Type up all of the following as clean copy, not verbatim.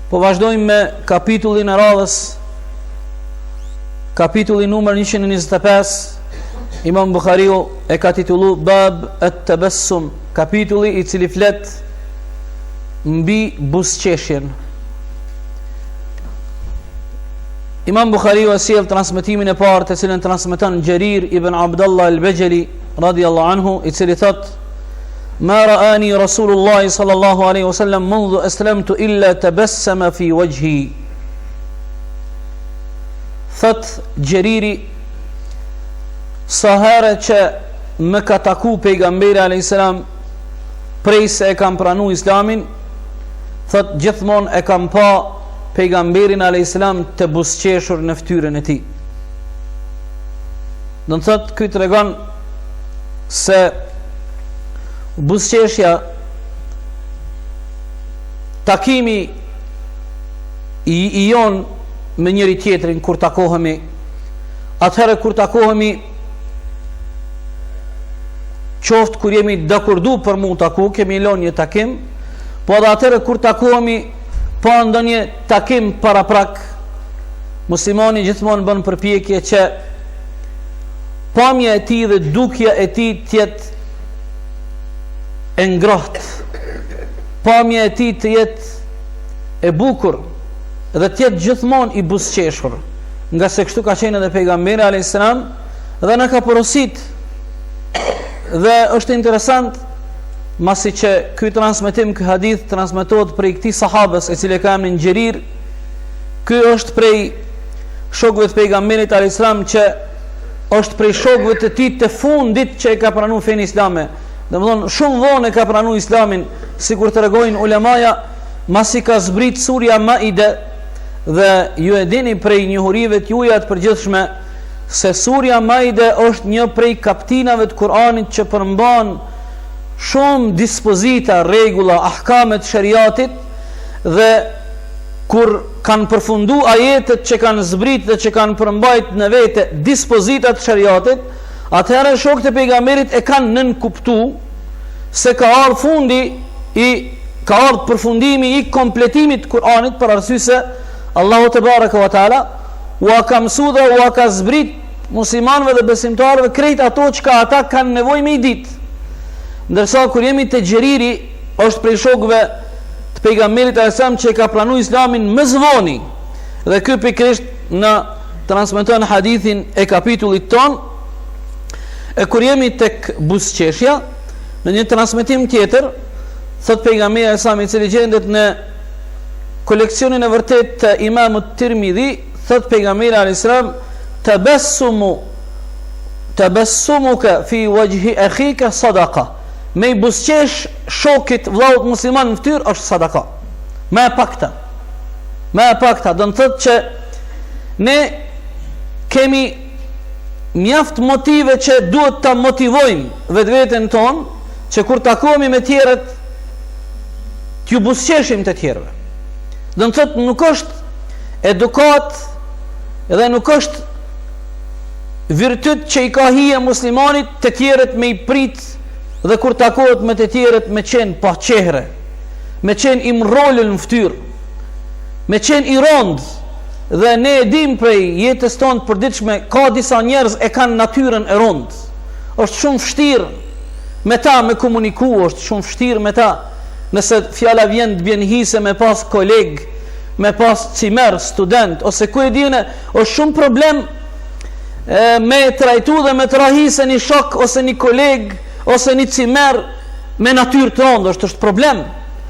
Po vazhdojmë me kapitullin e radhës, kapitulli numër 125. Imam Bukhariu e ka titullu Bab at-Tabassum, kapitulli i cili flet mbi buzëqeshjen. Imam Bukhariu e sjell transmetimin e parë, të cilën transmeton Jarir ibn Abdullah al-Bajali radiyallahu anhu, i cili thot: Ma ra'ani Rasulullah sallallahu alaihi wasallam mundhu aslamtu illa tabassama fi wajhi. Thot Jariri, sa herë që më ka taku pejgamberi alayhis salam prej se e kam pranu islamin, thot gjithmonë e kam pa pejgamberin alayhis salam të buzëqeshur në fytyrën e tij. Do të thot ky tregon se buzëqeshja, takimi i jon me njëri tjetrin kur takohemi, atëherë kur takohemi, qoftë kur jemi dakurdu për mu taku, kemi lënë një takim, po edhe atëherë kur takohemi pa ndonjë takim paraprak, muslimani gjithmonë bën përpjekje që pamja e tij dhe dukja e tij të jetë e ngrohtë, pamja e tij të jetë e bukur dhe të jetë gjithmonë i buzëqeshur, nga se kështu ka qenë edhe pejgamberi alayhis salam dhe na ka porosit. Dhe është interesant, masi që ky transmetim, ky hadith transmetohet prej këtij sahabës e cili ka emrin Jarir. Ky është prej shokëve të pejgamberit alayhis salam, që është prej shokëve të tij të fundit që e ka pranuar fenë islame. Domethënë shumë vonë ka pranuar islamin, sikur tregojnë ulemaja, masi ka zbrit surja Maide. Dhe ju e dini prej njohurive të juaja të përgjithshme se surja Maide është një prej kaptinave të Kur'anit që përmban shumë dispozita, rregulla, ahkame të shariatit, dhe kur kanë përfundu ajetet që kanë zbrit dhe që kanë përmbajt në vete dispozitat të shariatit, atëherë shokët e pejgamberit e kanë nënkuptu se ka ardhur fundi ka ardhur përfundimi i kompletimit të Kur'anit, për arsye se Allahu te baraka wa taala u ka mësuar dhe u ka zbrit muslimanëve dhe besimtarëve krejt ato që ata kanë nevojë me i ditë. Ndërsa kur jemi te Jariri, është prej shokëve të pejgamberit alayhis salam që ka planuar islamin më zvoni, dhe ky pikërisht në transmeton hadithin e kapitullit ton. E kur jemi tek buzëqeshja, në një transmetim tjetër thot pejgamberi alayhis salam, i cili gjendet në koleksionin e vërtet të Imamut Tirmidhi, thot pejgamberi alayhis salam: tabassumuka fi wajhi akhika sadaqa. Me i buzëqesh shokit vllaut musliman në fytyrë është sadaka. Me e pakta, do të thotë që ne kemi mjaft motive që duhet ta motivojmë vetveten tonë që kur takohemi me tjerët t'ju buzëqeshim të tjerëve. Do të thotë nuk është edukat dhe nuk është virtyt që i ka hije muslimanit të tjerët me i prit, dhe kur takohet me të tjerët me qenë pa qehre, me qenë i mrollën në fytyrë, me qenë i rond. Dhe ne e dim prej jetës tonë të përditshme, ka disa njerëz e kanë natyrën e rond. Është shumë vështirë me ta me komuniku, është shumë vështirë me ta. Nëse fjala vjen të bjen hise me pas koleg, me pas cimer, student, ose ku e dine, është shumë problem me trajtu dhe me trahise një shok, ose një koleg, ose një cimer me natyrë të rondë, është problem.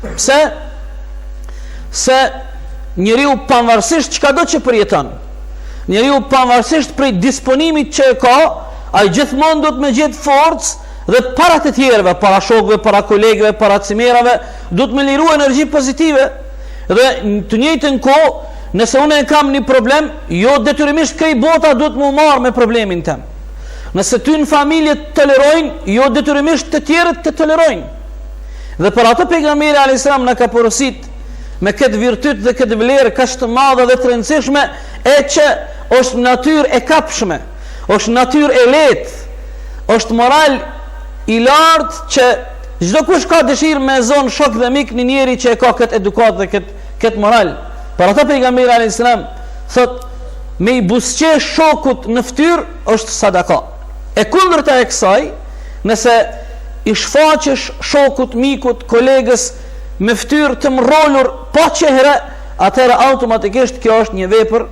Pse? Se njeriu pavarësisht çka do që përjeton, njeriu pavarësisht prej disponimit që e ka, ai gjithmonë do të më gjetë forcë dhe para të tjerëve, para shokëve, para kolegëve, para cimerave, do të më liru energji pozitive. Dhe të njëjtën kohë, nëse unë e kam një problem, jo detyrimisht këj bota do të më marrë me problemin tem. Nëse ty në familje të tolerojnë, jo detyrimisht të tjerët të tolerojnë. Dhe për ato pejgamberi alayhis salam na ka porosit me këtë virtyt dhe këtë vlerë kaq të madhe dhe të rëndësishme, e që është natyrë e kapshme, është natyrë e lehtë, është moral i lartë që çdo kush ka dëshirë me zonë shok dhe mik një njeri që e ka këtë edukat dhe këtë moral. Për ata pejgamberi alayhis salam thot me i buzëqe shokut në fytyrë është sadaka. E kundërta e kësaj, nëse i shfaqesh shokut, mikut, kolegës me fytyrë të mrollur pa çehre, atëherë automatikisht kjo është një vepër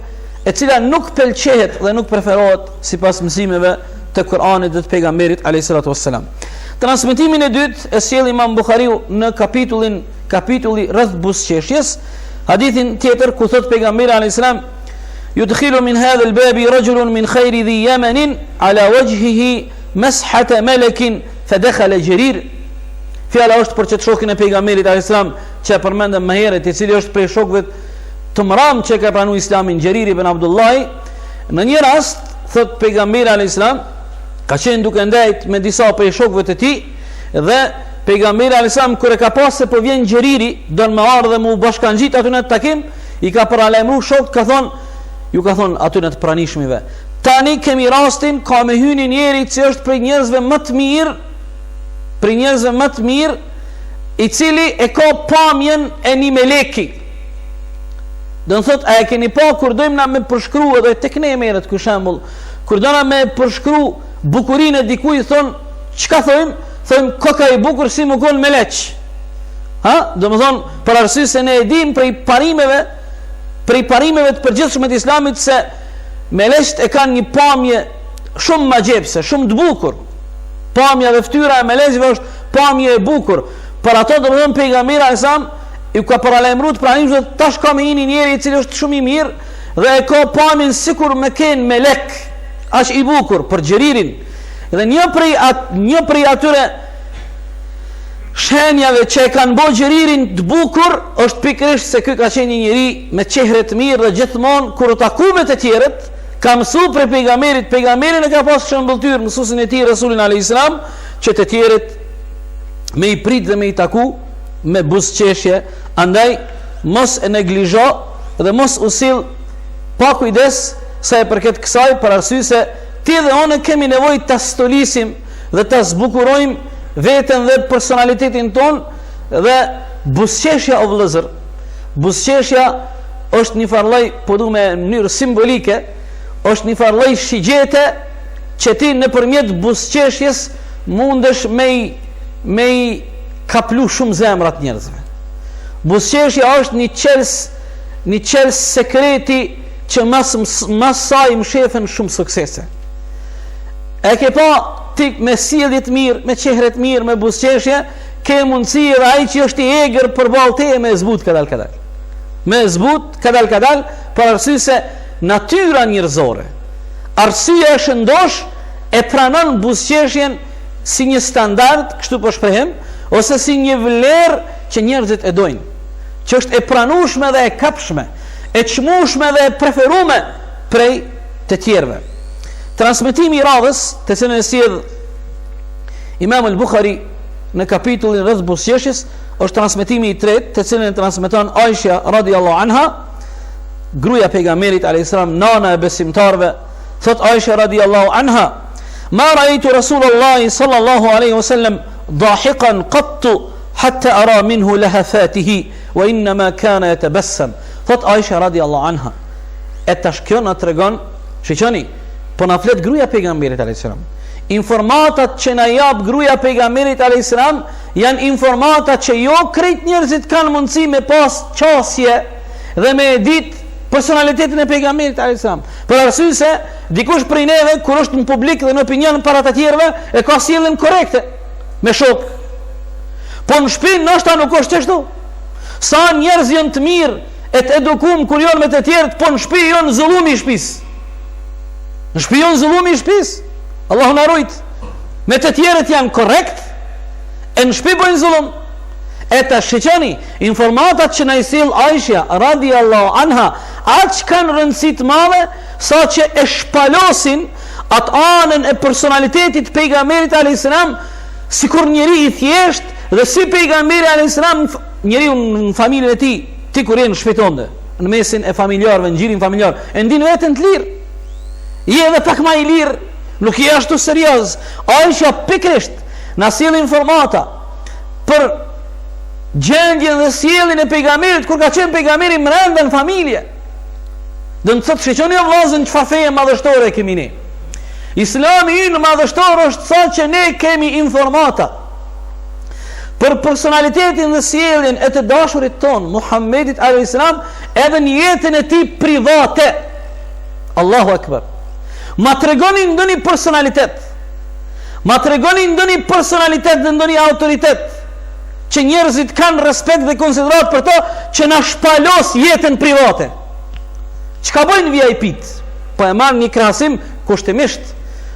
e cila nuk pëlqehet dhe nuk preferohet sipas mësimeve të Kuranit dhe të pejgamberit alayhis salatu wassalam. Transmetimin e dytë e sjell Imam Buhariu në kapitulli rreth buzëqeshjes, hadithin tjetër ku thot pejgamberi alayhis salam: "Yudkhilu min hadha al-babi rajulun min khayri dhi Yamanin ala wajhihi mashhata malakin fadakhala Jarir." Fjala është për çet shokin e pejgamberit alayhis salam që përmendëm më herët, i cili është prej shokëve të mëram që ka pranuar Islamin, Jarir ibn Abdullah. Në një rast thot pejgamberi alayhis salam ka qenë duke ndajt me disa prej shokëve të tij dhe pejgamberi alayhis salam kur e ka pasur se po vjen Xheriri, don me ardhë dhe mu bashkangjit aty në takim, i ka paralajmëruar shokët, ka thonë, ju ka thonë aty në të pranishmive: "Tani kemi rastin, ka me hyni njeri që është prej njerëzve më të mirë, i cili e ka pamjen e një meleki." Do të thotë, a e keni pa kur dojmë na me përshkruaj edhe tek ne merret ky shembull, kur do na me përshkruaj bukurinë e dikujt, thon, çka thojmë? Thojmë koka i bukur si më kon meleç. Ha? Do të thonë, për arsye se ne e dim prej parimeve të përgjithshme të Islamit se meleçt e kanë një pamje shumë magjepse, shumë të bukur. Pamja dhe fytyra e meleçve është pamje e bukur. Për ato do të thonë pejgamberi alayhis salam i ka paralajmëruar pranishmëve, tash ka me një njeri i cili është shumë i mirë dhe e ka pamjen sikur me ken melek, aq i bukur për Xheririn. Dhe një prej atyre shenjave që e kanë bo Xheririn të bukur është pikërisht se ky ka qenë një njeri me çehre të mirë dhe gjithmonë kur u taku me të tjerët ka mësuar prej pejgamberit. Pejgamberin e ka pasur shëmbëltyr mësuesin e tij Resulin alayhis salam që të tjerët me i prit dhe me i taku me buzëqeshje. Andaj mos e neglizho dhe mos u sill pa kujdes sa e përket kësaj, për arsye se ti dhe unë kemi nevojë ta stolisim dhe ta zbukurojmë veten dhe personalitetin ton. Dhe buzëqeshja o vëllezër, buzëqeshja është një farlloj, po du me mënyrë simbolike, është një farlloj shigjete që ti nëpërmjet buzëqeshjes mundesh me i kaplu shumë zemrat njerëzve. Buzëqeshja është një qels sekreti që mas saj më shefen shumë suksese. E ke pa ti me sjellje të mirë, me çehre të mirë, me buzëqeshje, ke mundësi edhe ai që është i egër përballë teje me zbut kadal. Me zbut kadal, për arsye se natyra njerëzore, arsyeja e shëndosh e pranon buzëqeshjen si një standard, kështu po shprehem, ose si një vlerë që njerëzit e dojnë, që është e pranueshme dhe e kapshme, e çmueshme dhe e preferueme prej të tjerëve. Transmetimi i radhës të cilën e sjell Imam al-Bukhari në kapitullin rreth buzëqeshjes është transmetimi i tretë, të cilën e transmeton Aisha radhiyallahu anha, gruaja e pejgamberit alayhis salam, nana e besimtarëve. Thot Aisha radhiyallahu anha: "Ma ra'aytu Rasulullahi sallallahu alaihi wasallam dahiqan qattu hatta ara minhu lahafatihi wa inma kana yatabassam." Thot Aisha radhiyallahu anha. E tash kjo na tregon, shiqoni, po na flet gruaja e pejgamberit alayhis salam. Informatat që na jap gruaja e pejgamberit alayhis salam janë informata që jo krejt njerëzit kanë mundësi me pas qasje dhe me ditë personalitetin e pejgamberit alayhis salam. Për arsye se dikush prej neve kur është në publik dhe në opinion para të tjerëve e ka sjelljen korrekte me shok. Po në shtëpi ndoshta nuk është ashtu. Sa njerëz janë të mirë e të edukuar kur janë me të tjerët, po në shtëpi janë zullumi i shtëpisë. Në shtëpi janë zullumi i shtëpisë. Allahu na rujt. Me të tjerët janë korrekt, e në shtëpi bojnë zullum. E ta shiqoni, informatat që na i sill Aisha radhiyallahu anha aq kanë rëndësi të madhe sa që e shpalosin atë anën e personalitetit pejgamberit alayhis salam sikur njeri i thjesht dhe si pejgamberi alayhis salam njeriu në familjen e tij, ti kur je në shtëpi tënde, në mesin e familjarëve, në xhirin familjar, e ndin veten të lirë. Je edhe pak më i lirë, nuk je ashtu serioz. Aisha pikërisht na sill informata për gjendjen dhe sjelljen e pejgamberit kur ka qenë pejgamberi brenda në familje. Do të thotë shqetësoni o vllazën çfarë feje madhështore kemi ne. Islami ynë madhështor është sa që ne kemi informata për personalitetin dhe sjelljen e të dashurit ton, Muhammedit a.s. edhe në jetën e tij private. Allahu Akbar. Ma tregoni ndonjë personalitet. Ma tregoni ndonjë personalitet dhe ndonjë autoritet që njerëzit kanë respekt dhe konsiderat për to që na shpalos jetën private. Çka bojnë VIP-t? Po e marr një krahasim kushtimisht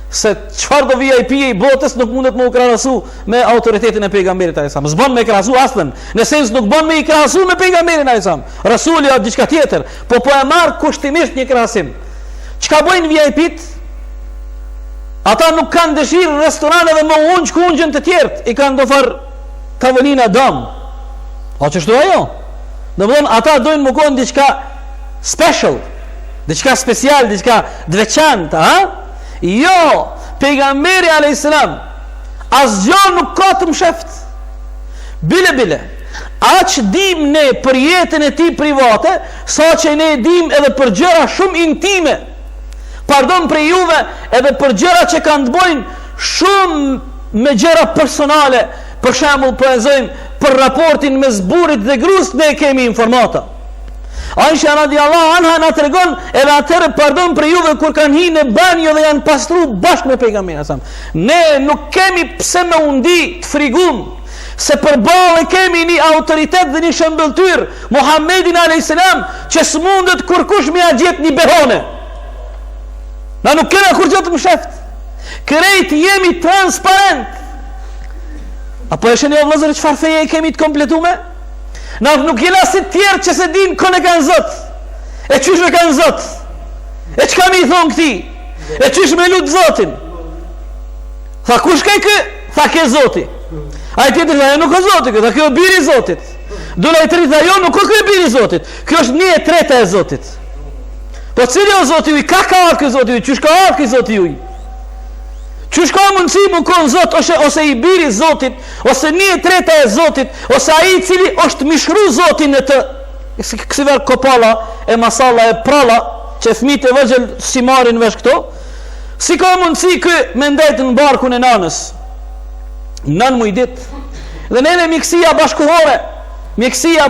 se çfarë do VIP i botës nuk mundet më u krahasu me autoritetin e pejgamberit alayhis salam. S'bën me krahasu asnjë. Në sens nuk bën me i krahasu me pejgamberin alayhis salam. Rasuli apo diçka tjetër, po e marr kushtimisht një krahasim. Çka bojnë VIP-t? Ata nuk kanë dëshirë restorane dhe më ungjën të tjerë, i kanë do far tavolina dom. O ç'është ajo? Domthon ata dojnë më kon diçka special, diçka special, diçka të veçantë, ha? Jo, pejgamberi alayhis salam asgjë nuk ka të msheft. Bile aq dim ne për jetën e tij private, sa që ne dim edhe për gjëra shumë intime. Pardon për juve, edhe për gjëra që kanë të bojnë shumë me gjëra personale. Për shembull, po e zojmë për raportin mes burrit dhe gruas, ne kemi informata. Aisha radiallahu anha na tregon edhe atëherë pardon për juve kur kanë hyrë në banjo dhe janë pastruar bashkë me pejgamberin asam. Ne nuk kemi pse me undi të frigum, se përballë kemi një autoritet dhe një shëmbëltyr, Muhammedin alayhis salam, që s'mundet kurkush me ia gjet një behone. Na nuk kena kur gjë të msheft. Krejt jemi transparent. Apo e sheni o vëllezër çfarë feje kemi të kompletume? Na nuk jena si tjerë që se din kënë e kanë zot. E qysh me kanë zot? E çka me i thonë këti? E qysh me lutë zotin? Tha kush ke kë? Tha ke zoti. A i tjetër tha jo nuk o zoti kë, tha kjo biri zotit. Dula i tëri tha jo nuk o kjo biri zotit. Kjo është 1/3 e zotit. Po cili o zoti juj? Ka ardhë zoti juj? Qysh ka ardhë zoti juj? Qysh ka mundësi më konë zot, ose i biri zotit, ose 1/3 e zotit, ose a i cili është mishru zotin e të kësiver kopala e masala e prala që fëmijët e vëgjel si marin vesh këto, si ka mundësi kë me ndetë në barkun e nanës? Nën mu i dit. Dhe nene mjekësia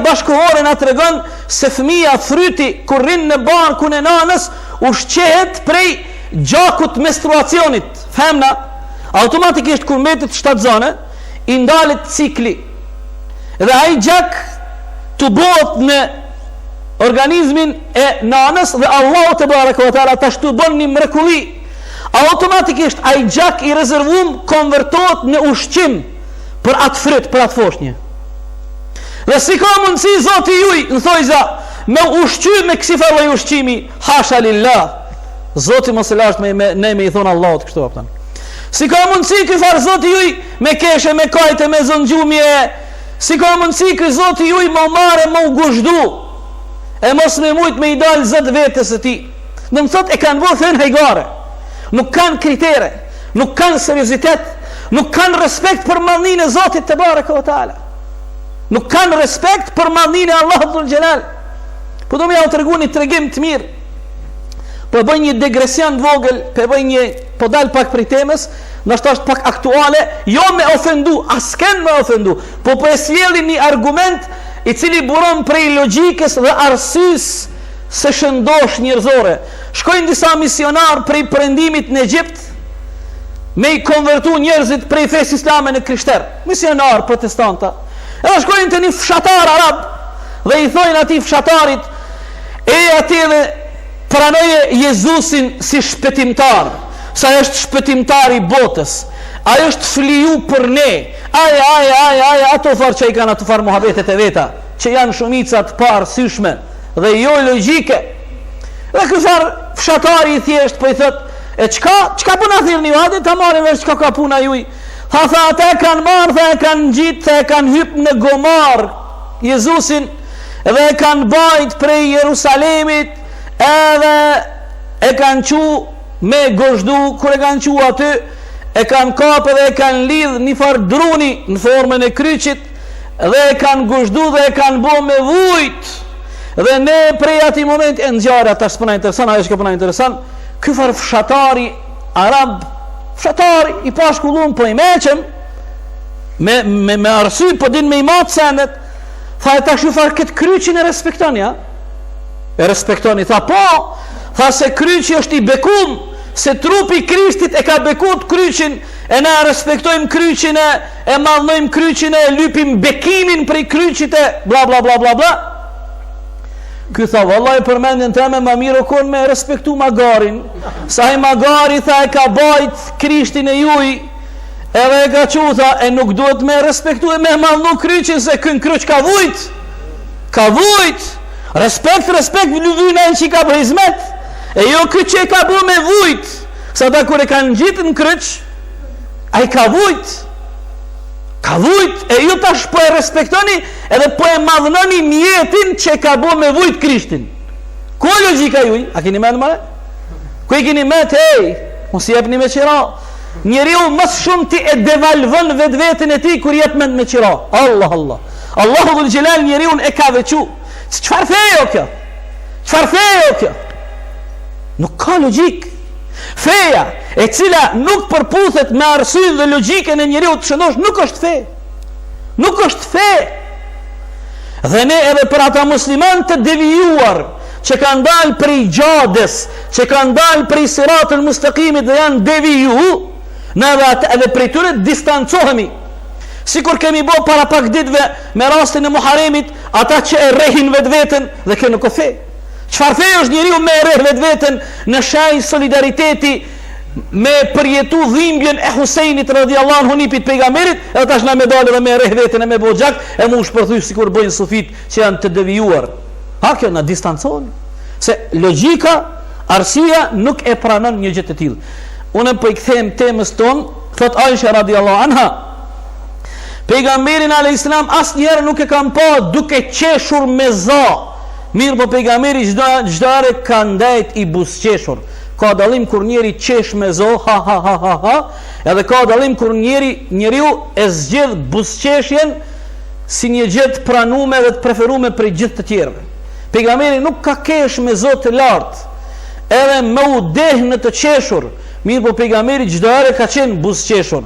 bashkohore na tregon se fëmija fryti kur rinë në barkun e nanës ushqehet prej gjakut menstruacionit. Femna automatikisht kur mbetet shtatzane i ndalet cikli dhe ai gjak të bëhet në organizmin e nanës dhe Allahu te baraka ve taala tash të bën një mrekulli. Automatikisht ai gjak i rezervuar konvertohet në ushqim për atë fryt, për atë foshnjë. Dhe si ka mundësi zoti juj në thojza me ushqy me kësi farloj ushqimi? Hasha lillah. Zoti mos e lasht ne me i thonë Allahut kështu apëtan. Si ka mundësi ky farë zoti juj me keshe, me kajte, me zëngjumje? Si ka mundësi ky zoti juj më mare, më u gushdu e mos me mujt me i dalë zët vetës e ti? Në më thot e kanë vë thënë hajgare. Nuk kanë kritere, nuk kanë seriozitet, nuk kanë respekt për madhnin e Zotit te baraka ve taala. Nuk kanë respekt për madhnin e Allahut dhul xhelal. Po do më ja tregu një tregim të mirë. Po bëj një degresion të vogël, po dal pak prej temës, ndoshta është pak aktuale, jo me ofendu, asken me ofendu, po e sjellim një argument i cili buron prej logjikës dhe arsyes se shëndosh njerëzore. Shkojnë disa misionar prej perëndimit në Egjipt me i konvertu njerëzit prej fesë islame në krishter, misionar protestanta. Edhe shkojnë të një fshatar arab dhe i thojnë atij fshatarit, e ati dhe pranoje Jezusin si shpëtimtar, sa është shpëtimtar i botës, ajo është fliju për ne, aje, ato farë që i kanë ato farë muhabetet e veta, që janë shumicat parë syshme dhe jo logjike. Dhe këfar fshatari i thjesht po i thot, e çka puna thirrni ju, hajde ta marrim vesh çka ka puna juj. Tha ata kanë marrë, tha e kanë gjitë, tha e kanë hyp në gomar Jezusin dhe e kanë bajt prej Jerusalemit, edhe e kanë qu me gozhdu, kur e kanë qu aty, e kanë kapë dhe e kanë lidh një farë druni në formën e kryqit, dhe e kanë gushdu dhe e kanë bo me vujt, dhe ne prej ati moment e nxjarë, ata s'pëna interesant, ajo që ka pëna interesant, këfar fshatari arab, fshatari i pashkullun, po i meqem me arsy, po din me i matë sendet, tha e ta shufar këtë kryqin e respektoni, ja? E respektoni, tha po, tha se kryqi është i bekum, se trupi Krishtit e ka bekut kryqin, e na respektojmë kryqin e madhnojmë kryqin e lypim bekimin prej kryqit e bla bla bla bla bla. Ky tha, vallaj përmendjen teme ma mirë kon me respektu magarin, sa i magari tha e ka bajt Krishtin e juj, edhe e ka qutha, e nuk duhet me respektu e me madhnu kryqin, se kën kryq ka vujt, respekt, vyna që i ka bëhizmet, e jo kryq që e ka bu me vujt, sa ta kur e kanë gjitë në kryq, a i ka vujt, e ju tash po e respektoni, edhe po e madhnoni mjetin që e ka bu me vujt Krishtin. Ku e logika juj? A kini me në mare? Ku e kini me të mos jep një me qira. Njeri u mas shumë ti e devalvon vetë vetën e ti kur jep me qira. Allah Allahu dhul gjelal njeri unë e ka vequ. Qfar fejo kjo? Nuk ka logik. Feja e cila nuk përputhet me arsye dhe logjikën e njeriu të shëndosh nuk është fe. Dhe ne edhe për ata musliman të devijuar që kanë dalë prej gjades, që kanë dalë prej siratul mustaqimit dhe janë deviju, ne edhe prej tyre distancohemi. Sikur kemi bo para pak ditëve me rastin e Muharremit, ata që e rrehin vetveten, dhe kjo nuk o fe. Çfarë fe është njeriu me rreh vetveten në shenjë solidariteti me përjetu dhimbjen e Husejnit radhiyallahu anhu nipit pejgamberit, edhe tash na me dalë dhe me rreh veten e me boxhak e mu shpërthy sikur bëjnë sufit që janë të devijuar. Ha, kjo na distancon. Se logjika, arsia nuk e pranon një gjë të tillë. Unë po i kthem temës tonë, thot Aisha radhiyallahu anha, pejgamberin alayhis salam asnjëherë nuk e kam pa duke qeshur me za. Mirë po pejgamberi çdare ka ndajt i buzqeshur. Ka dallim kur njeri qesh me zo, ha, edhe ka dallim kur njeriu e zgjedh buzqeshjen si një gjë të pranuar dhe të preferuar për gjithë të tjerëve. Pejgamberi nuk ka kesh me zo të lartë, edhe me u deh në të qeshur. Mirë po pejgamberi çdare ka qenë buzqeshur.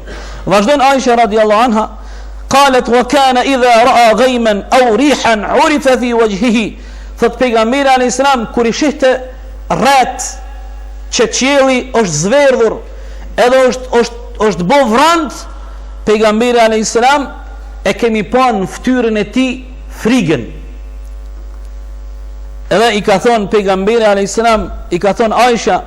Vazhdon Aisha radhiyallahu anha, qalet wa kana idha ra'a ghayman aw rihan 'urifa fi wajhihi. Thot pejgamberi alayhis salam kur i shihte rret që qielli është zverdhur edhe është bo vrant, pejgamberi alayhis salam e kemi pa në fytyrën e tij frigën. Edhe i ka thon pejgamberi alayhis salam, i ka thon Aisha,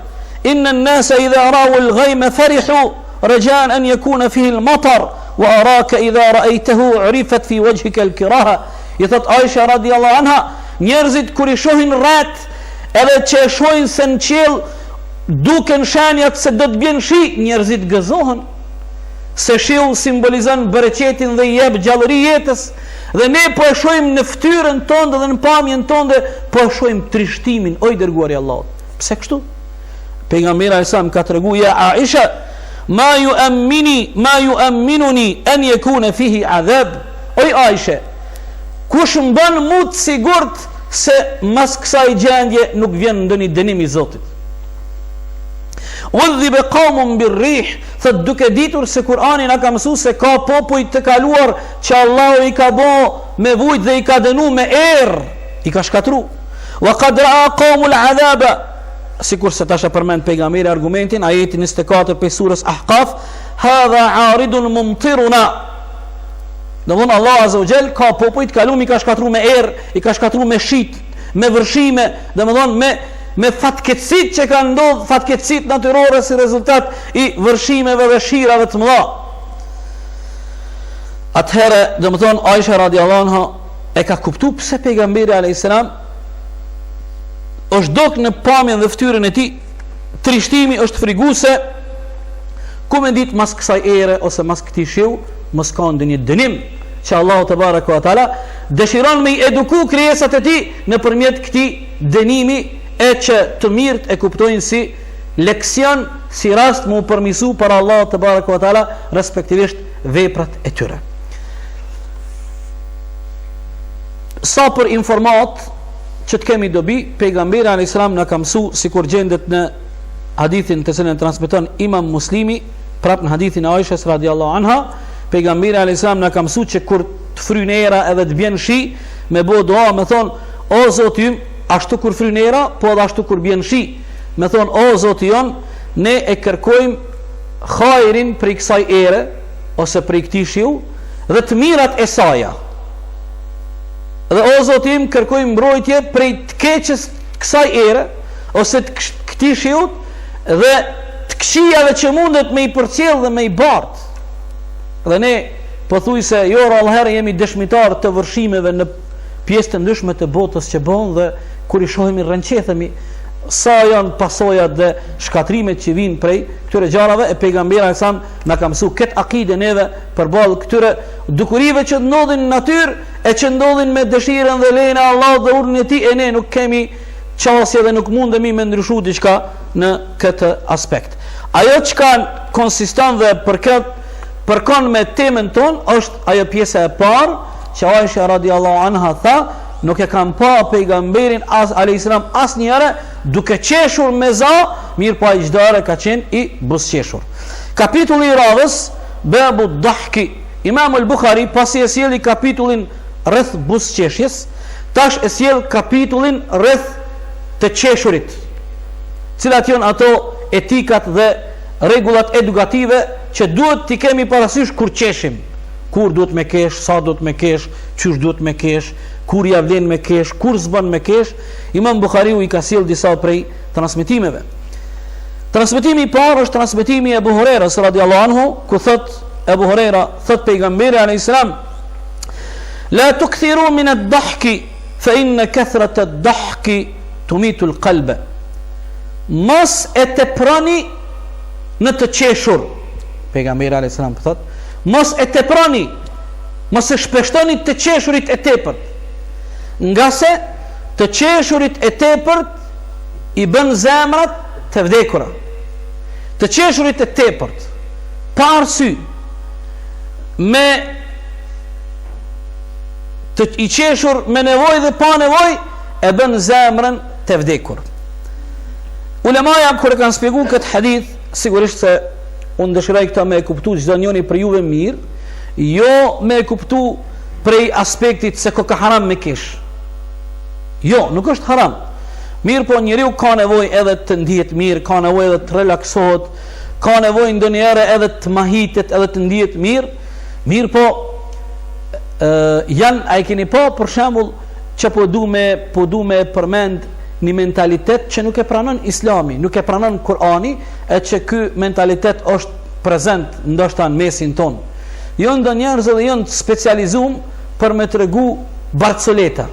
inna an-nasa idha ra'u al-ghayma farihu rajan an yakuna fihi al-matar wa araka idha ra'aytahu 'urifat fi wajhika al-kiraha. I thot Aisha radhiyallahu anha, njerëzit kur i shohin rret edhe që e shohin se në qiell duken shenjat se do të bjen shi, njerëzit gëzohen se shiu simbolizon bereqetin dhe i jep gjallëri jetës, dhe ne po e shohim në fytyrën tonë dhe në pamjen tonë, po e shohim trishtimin. Oj dërguari i Allahut, pse kështu? Pejgamberi alayhis salam ka treguar, ja Aisha, ma yu'minuni an yakuna fihi adhab. Oj Aisha, kush më bën mu të sigurt se mas kësaj gjendje nuk vjen ndonjë dënim i Zotit. Udhiba qawmun birrih, thot duke ditur se Kur'ani na ka mësuar se ka popull të kaluar që Allahu i ka bë me vujt dhe i ka dënuar me errë, i ka shkatruar. Wa qad ra'a qawmul adhaba, sikur se tash e përmend pejgamberi argumentin, ajeti 24 pe surës Ahqaf, hadha 'aridun mumtiruna. Domthon Allah azza wa jall ka popujt kalum i ka shkatruar me errë, i ka shkatruar me shit, me vërshime, domthon me fatkeqësit që kanë ndodhur, fatkeqësit natyrore si rezultat i vërshimeve dhe shirave të mëdha. Atëherë domthon Aisha radhiyallahu anha e ka kuptuar pse pejgamberi alayhis salam është dok në pamjen dhe fytyrën e tij, trishtimi është friguese, ku me ditë mas kësaj ere ose mas këtij shiu mos ka ndonjë dënim që Allahu te baraka wa taala dëshiron me eduku krijesat e tij nëpërmjet këtij dënimi, e që të mirët e kuptojnë si leksion, si rast më u përmisu për Allahu te baraka wa taala respektivisht veprat e tyre. sa për informat që të kemi dobi, pejgamberi a.s. në ka mësu, si kur gjendet në hadithin të cilën transmeton Imam Muslimi, prap në hadithin e Aishës radiallahu anha, pejgamberi a.s. në ka mësu që kur të fryn era edhe të bjen shi, me bo doa, me thonë, o Zoti ymë, ashtu kur fryn era, po edhe ashtu kur bjen shi, me thonë, o Zoti jon, ne e kërkojmë hajrin për i kësaj ere, ose për i këti shiu, dhe të mirat e saja. Dhe o Zoti im, kërkojmë mbrojtje për i të keqës kësaj ere, ose të këti shiut, dhe të këshijave që mundet me i përcjell dhe me i bart. Dhe ne, pëthuj se jora allëherë jemi dëshmitar të vërshimeve në pjesë të ndryshme të botës që bon, dhe kur i shohemi rënqethemi, sa janë pasojat dhe shkatrimet që vinë prej këtyre gjarave, e pejgamberi sa na ka mësuar këtë akide neve përballë këtyre dukurive që ndodhin në natyrë e që ndodhin me dëshirën dhe lejen e Allahut dhe urdhën e Tij, e ne nuk kemi çësje dhe nuk mundemi me ndryshu diçka në këtë aspekt. Ajo çka konsiston dhe përkon me temën tonë është ajo pjesa e parë që Aisha radiallahu anha tha, nuk e kam pa pejgamberin a.s. asnjëherë duke qeshur me za, mirë pa i çdore ka qenë i buzëqeshur. Kapitulli i radhës, babu dahki. Imam al-Bukhari pasi e sjellë kapitullin rreth buzëqeshjes, tash e sjell kapitullin rreth të qeshurit. Cilat janë ato etikat dhe rregullat edukative që duhet t'i kemi parasysh kur qeshim. Kur duhet me kesh, sa duhet me kesh, qysh duhet me kesh, kur ja vlen me kesh, kur s'bën me kesh. Imam Bukhariu i ka sjell disa prej transmetimeve. Transmetimi i parë është transmetimi e Abu Hurairës radhiyallahu anhu, ku thot Abu Huraira, thot pejgamberi alayhis salam, la tukthiru min ad-dahki fa inna kathrat ad-dahki tumitu al-qalb. Mos e teprani në të qeshur. Pejgamberi alayhis salam thot, mos e teprani, mos e shpeshtoni të qeshurit e tepërt, nga se të qeshurit e tepërt i bën zemrat të vdekura. Të qeshurit e tepërt pa arsye, me të i qeshur me nevojë dhe pa nevojë, e bën zemrën të vdekur. Ulemaja kur e kanë shpjeguar këtë hadith, sigurisht se unë dëshiroj këta me e kuptu çdo njëri për juve mirë, jo me e kuptu prej aspektit se ko ka haram me kesh. Jo, nuk është haram. Mirë po njeriu ka nevojë edhe të ndihet mirë, ka nevojë edhe të relaksohet, ka nevojë ndonjëherë edhe të mahitet, edhe të ndihet mirë. Mirë po janë, a i keni pa për shembull që po du me përmend një mentalitet që nuk e pranon Islami, nuk e pranon Kurani, e që ky mentalitet është prezent ndoshta në mesin ton. Jo ndo njerëz dhe janë specializuar për me tregu barcoleta.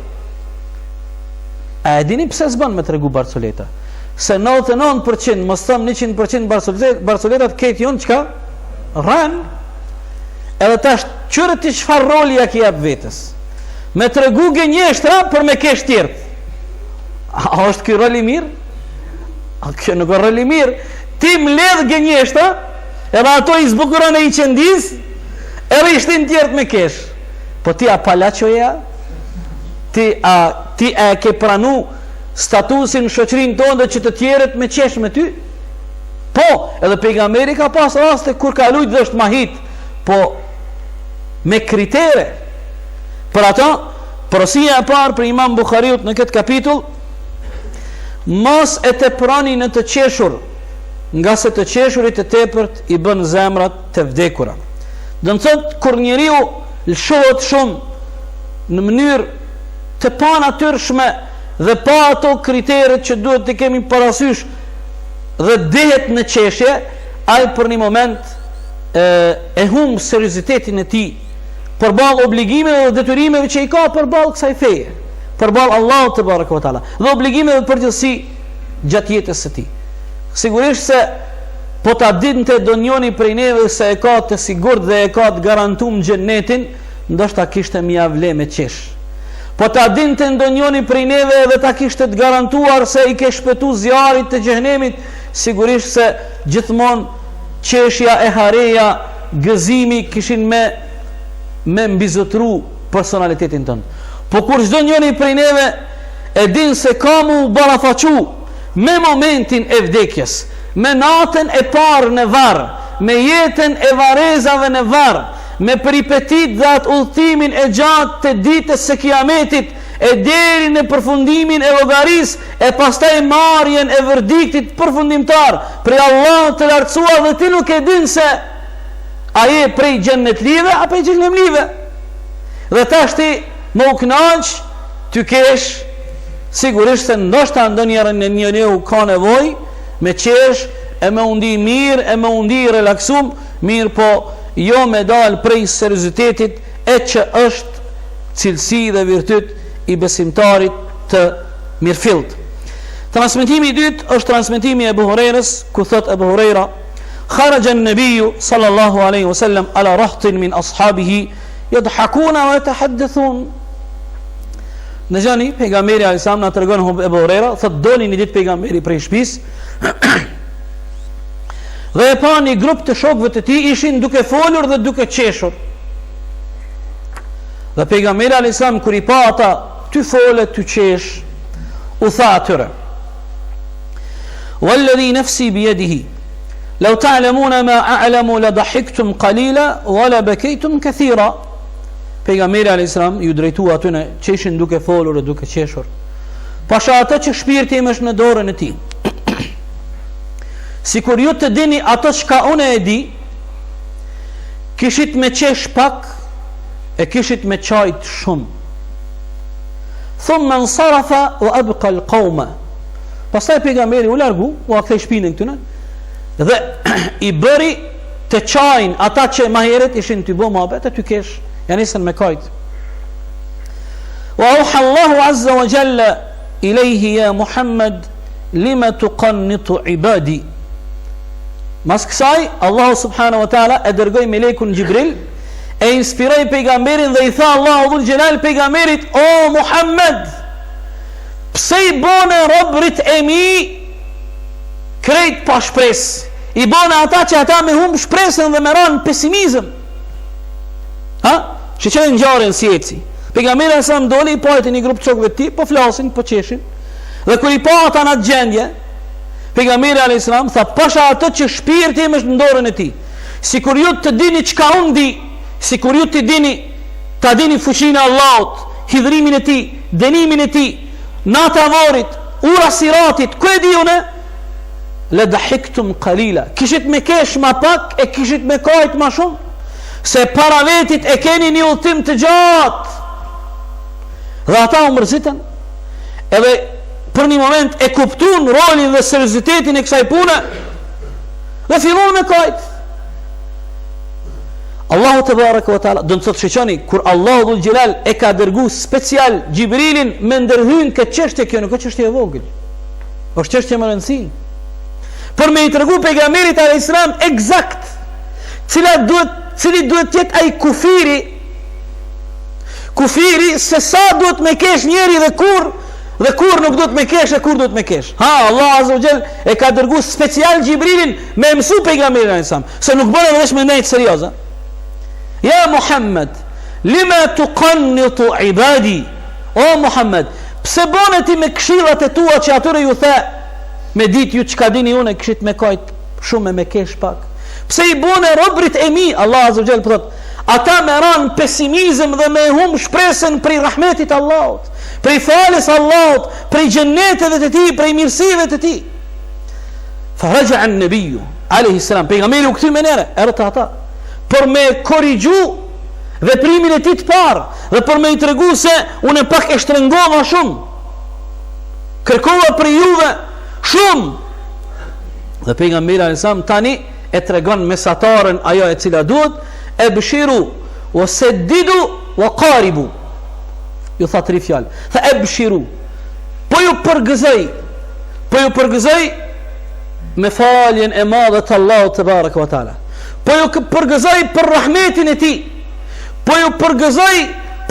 A e dini pse s'bën me tregu barcoleta? Se 99%, mos them 100% barcoletat këtë janë çka? Rën. Edhe tash qyre ti çfarë roli ja ki jap vetes? Me tregu gënjeshtra për me kesh tjerë. A është ky rol i mirë? A kjo nuk është rol i mirë. Ti mbledh gënjeshtra, edhe ato i zbukuron e i qendis, edhe i shtin tjerët me kesh. Po ti a palaçoja? Ti e ke pranu statusin shoqërinë tonë që të tjerët me qesh me ty? Po, edhe pejgamberi ka pas raste kur ka lujt dhe është mahit, po me kritere. Për ato, porosia e parë për Imam Bukhariut në këtë kapitull, mos e teprani në të qeshur, nga se të qeshurit e tepërt i bën zemrat të vdekura. Do të thotë kur njeriu lëshohet shumë në mënyrë të panatyrshme dhe pa ato kriteret që duhet të kemi parasysh dhe dehet në qeshje, ai për një moment e humb seriozitetin e tij përballë obligimeve dhe detyrimeve që i ka përballë kësaj feje, përballë Allahut te barekuhu te ala, dhe obligimeve përgjithësi gjatë jetës së tij. Sigurisht se po ta dinte donjoni prej neve se e ka të sigurt dhe e ka të garantuar xhenetin, ndoshta kishte mia vle me qesh. Po ta dinte ndonjoni prej neve dhe ta kishte të garantuar se i ke shpëtu zjarit të xhenemit, sigurisht se gjithmonë qeshja e hareja, gëzimi kishin me mbizotru personalitetin tënë. Po kur çdo njëri prej neve e din se ka mu ballafaqu me momentin e vdekjes, me natën e parë në varr, me jetën e varrezave në varr, me peripetit dhe atë udhëtimin e gjatë të ditës së Kiametit, e deri në përfundimin e llogarisë, e pastaj marrjen e verdiktit përfundimtar prej Allahut të lartësuar, dhe ti nuk e din se a je prej xhennetlive apo prej xhenemlive. Dhe tash ti më u kënaq, ty kesh sigurisht se ndoshta ndonjëherë në njeriu ka nevojë me qesh, e me undi mirë, e me undi relaksum mirë, po jo me dal prej seriozitetit e që është cilësi dhe virtyt i besimtarit të mirëfillt. Transmetimi i dytë është transmetimi e Abu Hurairës, ku thot Abu Huraira: "Kharaja an-nabiyyu sallallahu alaihi wasallam ala rahtin min ashabihi yadhakuna wa yatahaddathun." Në gjani, pejgamberi alisam në të regonë Abu Huraira, thot doli një ditë pejgamberi prej shtëpisë dhe e pa një grup të shokëve të tij ishin duke folur dhe duke qeshur. Dhe pejgamberi alisam kur i pa ata ty fole, ty qesh, u tha atyre: "Walladhi nafsi biyadihi law ta'lamuna ma a'lamu la dahiktum qalila wa la bakaytum kathira." Pejgamberi a.s. ju drejtua aty në që ishin duke folur e duke qeshur, pasha ato që shpirti im është në dorën e tij. Sikur ju të dini ato çka unë e di, kishit me qesh pak e kishit me qajt shumë. Thumma nsarafa wa abqa al-qawma. Pastaj pejgamberi u largu, u kthei shpinën këtyne dhe i bëri të qajnë ata që më herët ishin të bëjnë mohabet, ty kesh ja nisën me kajt. Wa auha Allahu azza wa jalla ilayhi ya Muhammad lima tuqannitu ibadi. Mas kësaj Allahu subhanahu wa taala e dërgoi melekun Jibril, e inspiroi pejgamberin dhe i tha Allahu dhul jalal pejgamberit: "O Muhammad, pse i bone robrit e mi krejt pa shpresë? I bone ata që ata me humb shpresën dhe me ranë pesimizëm." Ha? Që që në njërën si eci pejgamberi e sa më doli, i pojtë një grupë qokëve ti, po flasin, po qeshin, dhe kër i po ata në gjendje, pejgamberi a.s. tha: "Pasha atë që shpirti im është në dorën e ti, si kur ju të dini qka unë di, si kur ju të dini, ta dini fuqinë e Allahut, hidhrimin e ti, dënimin e ti, nata vorit, ura siratit, ku e di une, le dahiktum qalila, kishit me kesh ma pak e kishit me kajt ma shumë, se para vetit e keni një udhtim të gjatë." Dhe ata u mërzitën, edhe për një moment e kuptun rolin dhe seriozitetin e kësaj pune, dhe fillon me kajt. Allahu te baraka ve taala, do të thotë sheqani, kur Allahu dhul xhelal e ka dërguar special Xhibrilin me ndërhyn këtë çështje, kjo nuk është çështje e vogël, është çështje më e rëndësishme, për me i tregu pejgamberit alayhis salam eksakt cili duhet të jetë ai kufiri se sa duhet me kesh njeri dhe kur nuk duhet me kesh e kur duhet me kesh. Ha, Allah azza wa jall e ka dërguar special Xhibrilin me mësu pejgamberin alayhis salam, se nuk bëre vetëm me nejt serioze. Ja Muhammad, lima tuqannitu ibadi. O Muhammad, pse bone ti me këshillat e tua që atyre ju the, me dit ju çka dini unë, kishit me kajt shumë me kesh pak. Pse i bone robrit e mi, Allah azza wa jall thot, ata me ran pesimizëm dhe me hum shpresën prej rahmetit Allahut, prej falës Allahut, prej xhennetet të tij, prej mirësive të tij. Fa raja an-nabiy alayhi salam, pejgamberi u kthy menere, erta ata për me korrigju veprimin e tij të parë dhe për me i tregu se unë pak e shtrëngova shumë, kërkova për juve shumë. Dhe pejgamberi alayhis salam tani e tregon mesatarën ajo e cila duhet: e bëshiru wa seddidu wa qaribu. Ju tha 3 fjalë, tha e bëshiru, po ju përgëzoj me faljen e madhe të Allahut te baraka wa taala, po ju përgëzoj për rahmetin e tij, po ju përgëzoj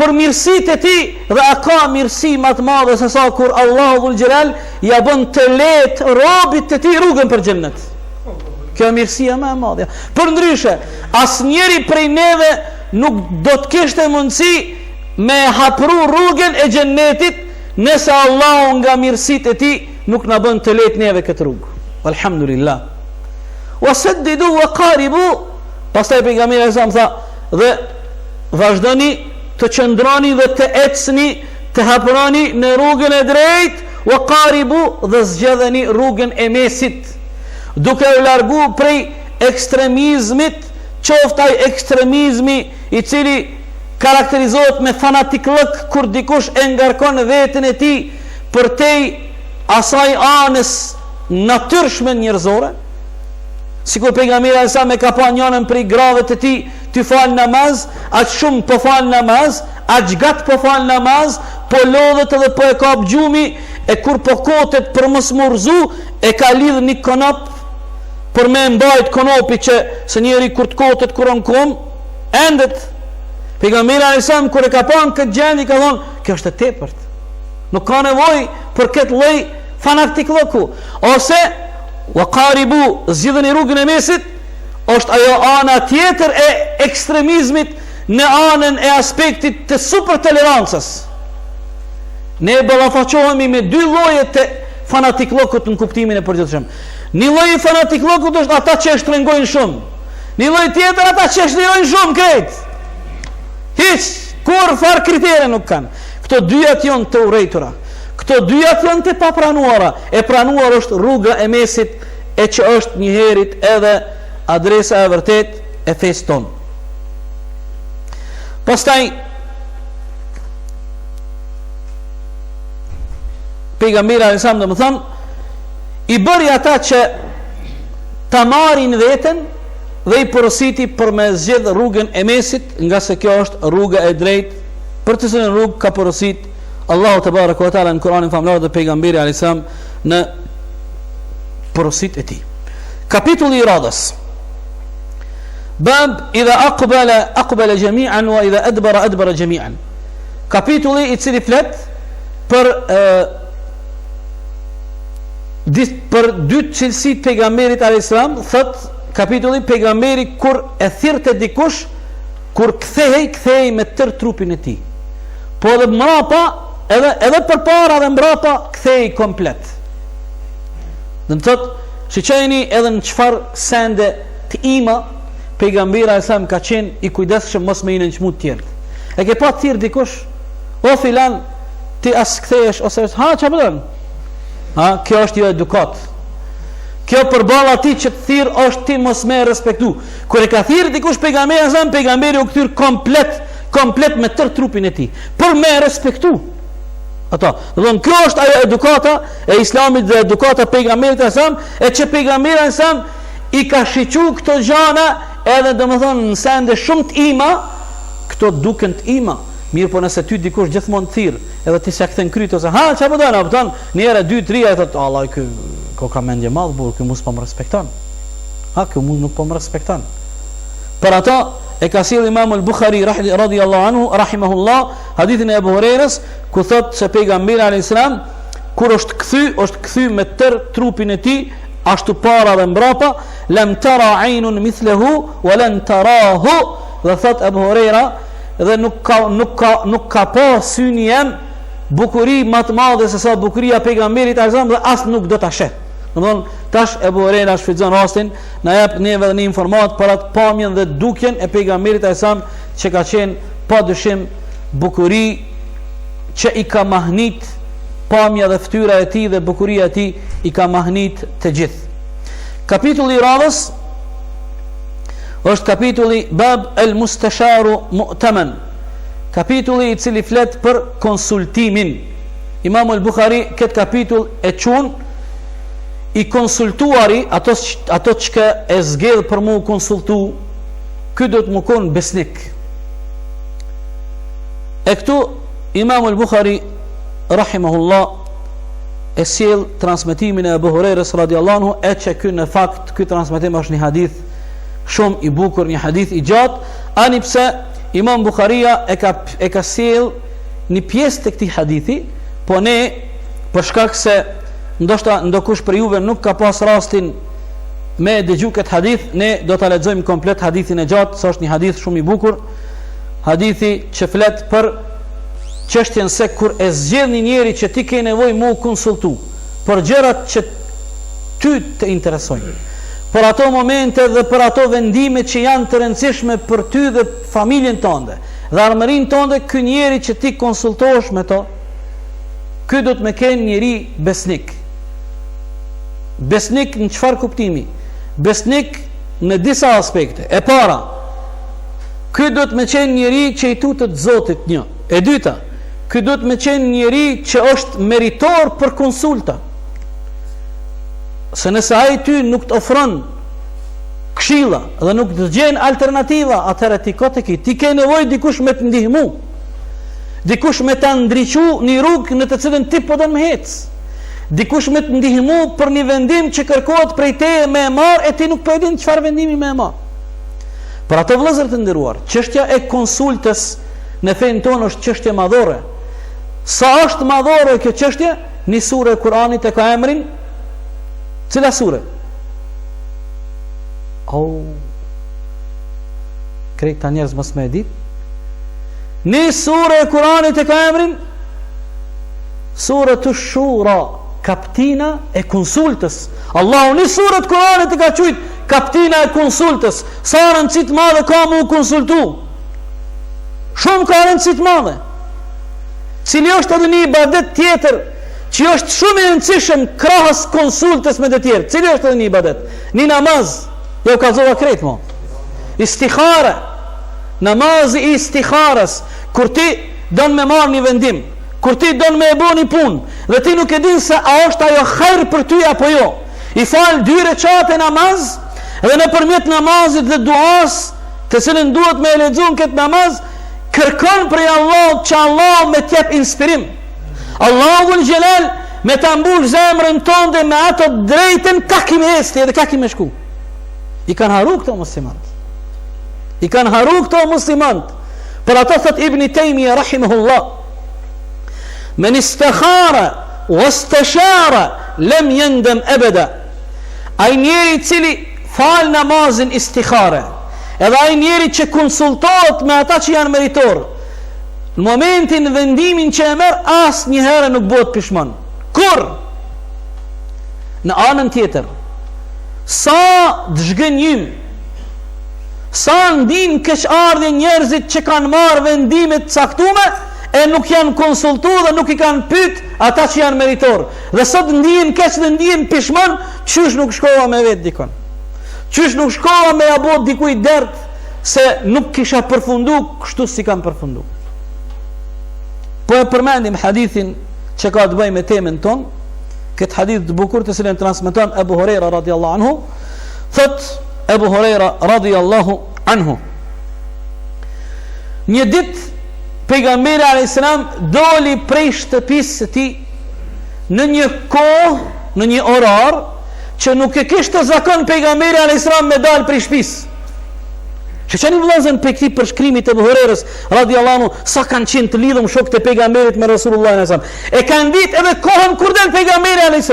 për mirësitë e tij, dhe a ka mirësi më të madhe se sa kur Allahu dhul xhelal ja bën të lehtë robit të tij rrugën për xhennet. Kjo e mirësia më e madhe. Për ndryshe, asnjëri prej neve nuk do të kishte mundësi me hapru rrugën e xhennetit, nëse Allahu nga mirësitë e tij nuk na bën të lehtë neve këtë rrugë. Alhamdulillah. Wasaddidu wa qaribu. Pastaj pejgamberi sa më tha, dhe vazhdoni të qëndroni dhe të ecni, të hapuroni në rrugën e drejtë, wa qaribu, dhe zgjedheni rrugën e mesit, duke u largu prej ekstremizmit, qoftë ai ekstremizmi i cili karakterizohet me fanatiklëk, kur dikush e ngarkon veten e tij përtej asaj anës natyrshme njerëzore, sikur pejgamberi sa me ka pa njënën prej grave të tij ty fal namaz, aq shumë po fal namaz, aq gat po fal namaz, po lodhet edhe po e kap gjumi, e kur po kotet për mos murzu, e ka lidh një konop për me mbajt konopi, që se njeri kur të kotet kuron kom, endet. Pejgamberi alayhissalam kur e ka pa në këtë gjendje ka thonë, kjo është e tepërt, nuk ka nevojë për këtë lloj fanatikllëku. Ose wa qaribu, zgjidhni rrugën e mesit, është ajo ana tjetër e ekstremizmit në anën e aspektit të super tolerancës. Ne ballafaqohemi me dy lloje të fanatiklokut në kuptimin e përgjithshëm. Një lloj i fanatiklokut është ata që shtrëngojnë shumë. Një lloj tjetër ata që shtrëngojnë shumë krejt. Hiç kur far kritere nuk kanë. Këto dyjat janë të urrejtura. Këto dyjat janë të papranuara. E pranuar është rruga e mesit, e që është njëherit edhe adresa e vërtet e fesë tonë. Pastaj pejgamberi alayhissalam do të thonë, i bëri ata që ta marrin veten dhe i porositi për me zgjedh rrugën e mesit, nga se kjo është rruga e drejtë, për të cilën rrugë ka porosit Allahu te baraka ve taala në Kur'anin famlar dhe pejgamberi alayhissalam në porosit e tij. Kapitulli i radhës. Bab idha aqbala jami'an wa idha adbara jami'an. Kapitulli i cili flet për dy cilësi të pejgamberit alayhissalam. Thot kapitulli, pejgamberi kur e thirrte dikush, kur kthehej me tër trupin e tij, po edhe mbrapa, edhe përpara dhe mbrapa kthehej komplet. Do të thot, shiqeni edhe në çfarë sende të ima pejgamberi alayhissalam ka qenë i kujdesshëm mos me nënçmu të tjerë. E ke pa thirr dikush, o filan, ti as kthehesh ose ha çfarë bën? Ha, kjo është jo edukat. Kjo përballë atij që të thirr është ti mos më respektu. Kur e ka thirr dikush pejgamberi alayhissalam, pejgamberi u kthyr komplet me tër trupin e tij, për me respektu. Ato, do të thonë, kjo është ajo edukata e Islamit dhe edukata e pejgamberit alayhissalam, e që pejgamberi alayhissalam i ka shiqur këto gjana, edhe domethënë në sende shumë të ima, këto duken të ima. Mirë, po nëse ty dikush gjithmonë të thirr, edhe ti s'ia kthen kryt ose ha çfarë do na kupton, një herë 2 3 ai thotë Allah ky ka mendje madh, por ky mos po më respekton. Ha, ky nuk po më respekton. Për ato e ka sjell Imam al-Bukhari radhiyallahu anhu rahimahullah hadithin e Abu Hurairës, ku thotë se pejgamberi alayhissalam kur është kthy me tër trupin e tij, ashtu para dhe mbrapa, lam tara aynun mithluhu wa lan tarahu, dhe thot Abu Huraira, dhe nuk ka pa syni jam bukuri më të madhe se sa bukuria e pejgamberit alayhissalam, dhe as nuk do ta sheh. Domthon tash Abu Huraira shfrytëzon rastin, na jep neve edhe një informat për atë pamjen dhe dukjen e pejgamberit alayhissalam, që ka qenë padyshim bukuri që i ka mahnit pamja dhe fytyra e tij dhe bukuria e tij i ka mahnit të gjithë. Kapitulli i radhës është kapitulli Bab el-Mustasharu Mu'taman. Kapitulli i cili flet për konsultimin. Imam al-Bukhari këtë kapitull e çon i konsultuari, ato që e zgjedh për mu konsultu, ky do të më konë besnik. E këtu Imam al-Bukhari rahimahullah e sjell transmetimin e Abu Hurairës radhiyallahu anhu, e që ky në fakt ky transmetim është një hadith shumë i bukur, një hadith i gjatë, ani pse Imam Bukharia e ka sjell një pjesë të këtij hadithi, po ne për shkak se ndoshta ndokush për juve nuk ka pas rastin me dëgju këtë hadith, ne do ta lexojmë komplet hadithin e gjatë, se është një hadith shumë i bukur, hadithi që flet për çështjen se kur e zgjedh një njeri që ti ke nevojë mu konsultu për gjërat që ty të interesojnë, për ato momente dhe për ato vendime që janë të rëndësishme për ty dhe familjen tënde dhe armërinë tënde, ky njeri që ti konsultohesh me to, ky do të më kenë njeri besnik. Besnik në çfarë kuptimi? Besnik në disa aspekte. E para, ky do të më qenë njeri që i tutet Zotit një. E dyta, ky do të më qenë njeri që është meritor për konsulta. Se nëse ai ty nuk të ofron këshilla dhe nuk të gjen alternativa, atëherë ti ke nevojë dikush me të ndihmu, dikush me të ndriçu një rrugë në të cilën ti po don me hec, dikush me të ndihmu për një vendim që kërkohet prej teje me e marr e ti nuk po e din çfarë vendimi me e marr. Për ato vëllezër të nderuar, çështja e konsultës në fen tonë është çështje madhore. Sa është madhore kjo çështje? Një sure e Kuranit e ka emrin cila sure? Krejt ta njerëz mos me e dit. Një sure e Kuranit e ka emrin Sure të Shura, kaptina e konsultës. Allahu një sure të Kuranit e ka qujt kaptina e konsultës. Sa rëndësit madhe ka mu konsultu? Shumë ka rëndësit madhe. Cili është edhe një ibadet tjetër që është shumë i rëndësishëm krahas konsultës me të tjerë. Cili është edhe një ibadet? Një namaz, jo ka zova krejt mo. Istikhare, namazi i istikharës, kur ti don me marrë një vendim, kur ti don me e bo një punë, dhe ti nuk e din se a është ajo hajër për ty apo jo. I fal 2 recate namaz, dhe nëpërmjet namazit dhe duas, të cilën duhet me e lexuar këtë namaz, kërkon prej Allahut që Allah me t'jap inspirim. Allahul Gjelal me të mbush zemrën tonë me ato drejten ka kime hesti edhe ka kime shku. I kanë haru këto muslimant. I kanë haru këto muslimant. Për ato thot Ibn Taymiyyah rahimahullah, men istakhara wastashara lam yandam abada. Ai njeri cili fal namazin istikhare, edhe ai njeri që konsultohet me ata që janë meritor, në momentin vendimin që e merr, asë një herë nuk bëhet pishman. Kur? Në anën tjetër, sa dëshgënjim, sa ndin keqardhje njerëzit që kanë marrë vendimet caktume e nuk janë konsultu dhe nuk i kanë pyet ata që janë meritor. Dhe sot ndihen keq dhe ndihen pishman, qysh nuk shkova me vetë dikon. Qysh nuk shkova me abot dikuj dert se nuk kisha përfundu kështu si kam përfundu. Po e përmendim hadithin që ka të bëjë me temën ton, këtë hadith të bukur të cilën transmeton Abu Huraira radhiyallahu anhu. Thot Abu Huraira radhiyallahu anhu, një ditë pejgamberi alayhis salam doli prej shtëpisë së tij në një kohë, në një orar që nuk e kishte zakon pejgamberi alayhis salam me dal prej shtëpisë. Që që një vëllezër për këti përshkrimit e Buhurerës radhiyallahu anhu, sa kanë qenë të lidhëm shokët e pejgamberit me Rasulullah s.a.s. E kanë ditë edhe kohën kur del pejgamberi a.s.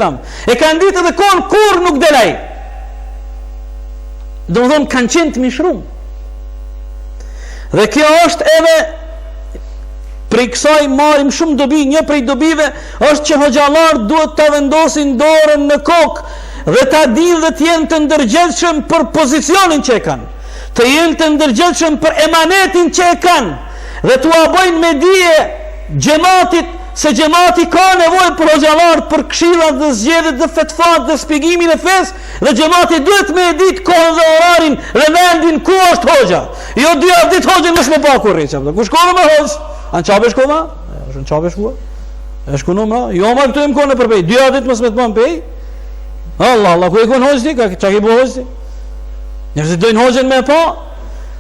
E kanë ditë edhe kohën kur nuk delaj. Do më thonë kanë qenë të mishrum. Dhe kjo është edhe prej kësaj marim shumë dobi. Një prej dobive është që hoxhallar duhet të vendosin dorën në kokë dhe ta dinë dhe të jenë të ndërgjegjshëm për pozicionin që e kanë, të jenë të ndërgjegjshëm për emanetin që e kanë, dhe t'u abojnë me dije xhamatit, se xhamati ka nevojë për hoxhallar, për këshillat dhe zgjedhjet dhe fetvat dhe shpjegimin e fesë, dhe xhamati duhet me ditë kohën dhe orarin dhe vendin ku është hoxha. Jo 2 ditë hoxhën mos më pa kurrë çfarë. Ku shkova me hoxh? An çabe shkova? Është në çabe shkova? E shkunumra? Jo më këtu më konë për pej. 2 ditë mos më të pam pej. Allah, ku e kon hoxhi? Ka çka i bë hoxhi? Njerëzit dojnë hoxhën me pa,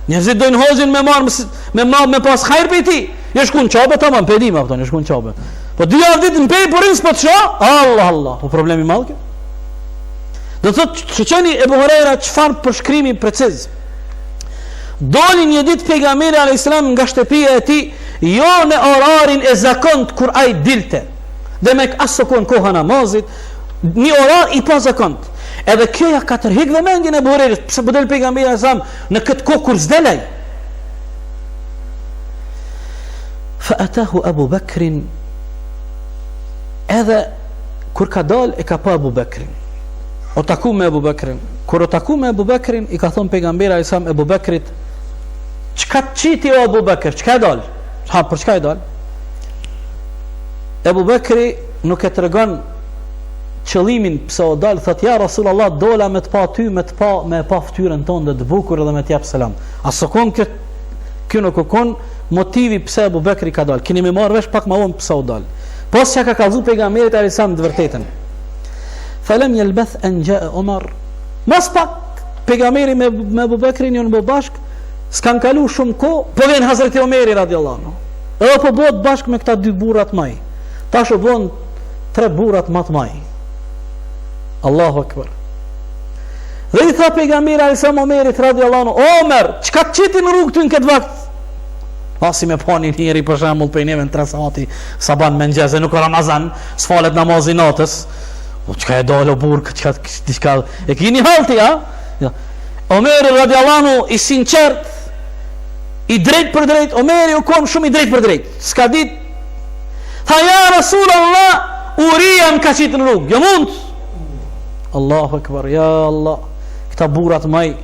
njerëzit dojnë hoxhën me marr me pas hajër për ti. Je shkon çabe tamam, pedim apo tonë, shkon çabe. Po 2 ditë në pej por s'po të shoh? Allah, po problemi i madh kjo. Do thotë shoqëni e Buhurera çfarë përshkrimi preciz. Doli një ditë pejgamberi alayhis salam nga shtëpia e tij, jo në orarin e zakont kur ai dilte. Dhe me asokon koha namazit, një orar i pa zakont. Edhe kjo ja ka tërhik dhe mendjen e Buhurerës, pse po del pejgamberi alayhis salam në këtë kohë kur s'delaj. Fa'atahu Abu Bakrin, edhe kur ka dal e ka pa Abu Bakrin, o taku me Abu Bakrin. Kur o taku me Abu Bakrin, i ka thonë pejgamberi alayhis salam Abu Bakrit, çka çiti o Abu Bakr, çka e dal? Ha, për çka e dal? Abu Bakri nuk e tregon qëllimin pse o dal, thot ja Rasulullah, dola me të pa ty, me pa fytyrën tonë të bukur dhe me të jap selam. Asokon kjo nuk kon motivi pse Abu Bakri ka dal. Keni më marrë vesh pak më vonë pse o dal. Pas çka ka kallzu pejgamberit alayhis salam të vërtetën. Falam yalbath an jaa Umar. Mas pak pejgamberi me Abu Bakrin janë bë bashk, s'kan kalu shumë kohë, po vjen Hazreti Omeri radhiyallahu anhu. Edhe po bëhet bashk me këta dy burrat maj. Tash u bën 3 burrat më të maj. Allahu Akbar. Dhe i tha pejgamberi alayhis salam Omerit radhiyallahu anhu, Omer, çka çiti në rrugë ty në këtë vakt? Pasi me pani njëri për shembull për neve në 3 sati saban me ngjeze, nuk Ramazan, s'falet namazi natës. O çka e dalo burr, çka diçka e keni halti, ha? Ja. Omeri radhiyallahu anhu i sinqert, i drejt për drejt, Omeri u kon shumë i drejt për drejt. S'ka dit, tha ja Rasulullah, uria më ka qitë në rrugë, jo mund. Allahu Akbar, ja Allah, këta burrat maj,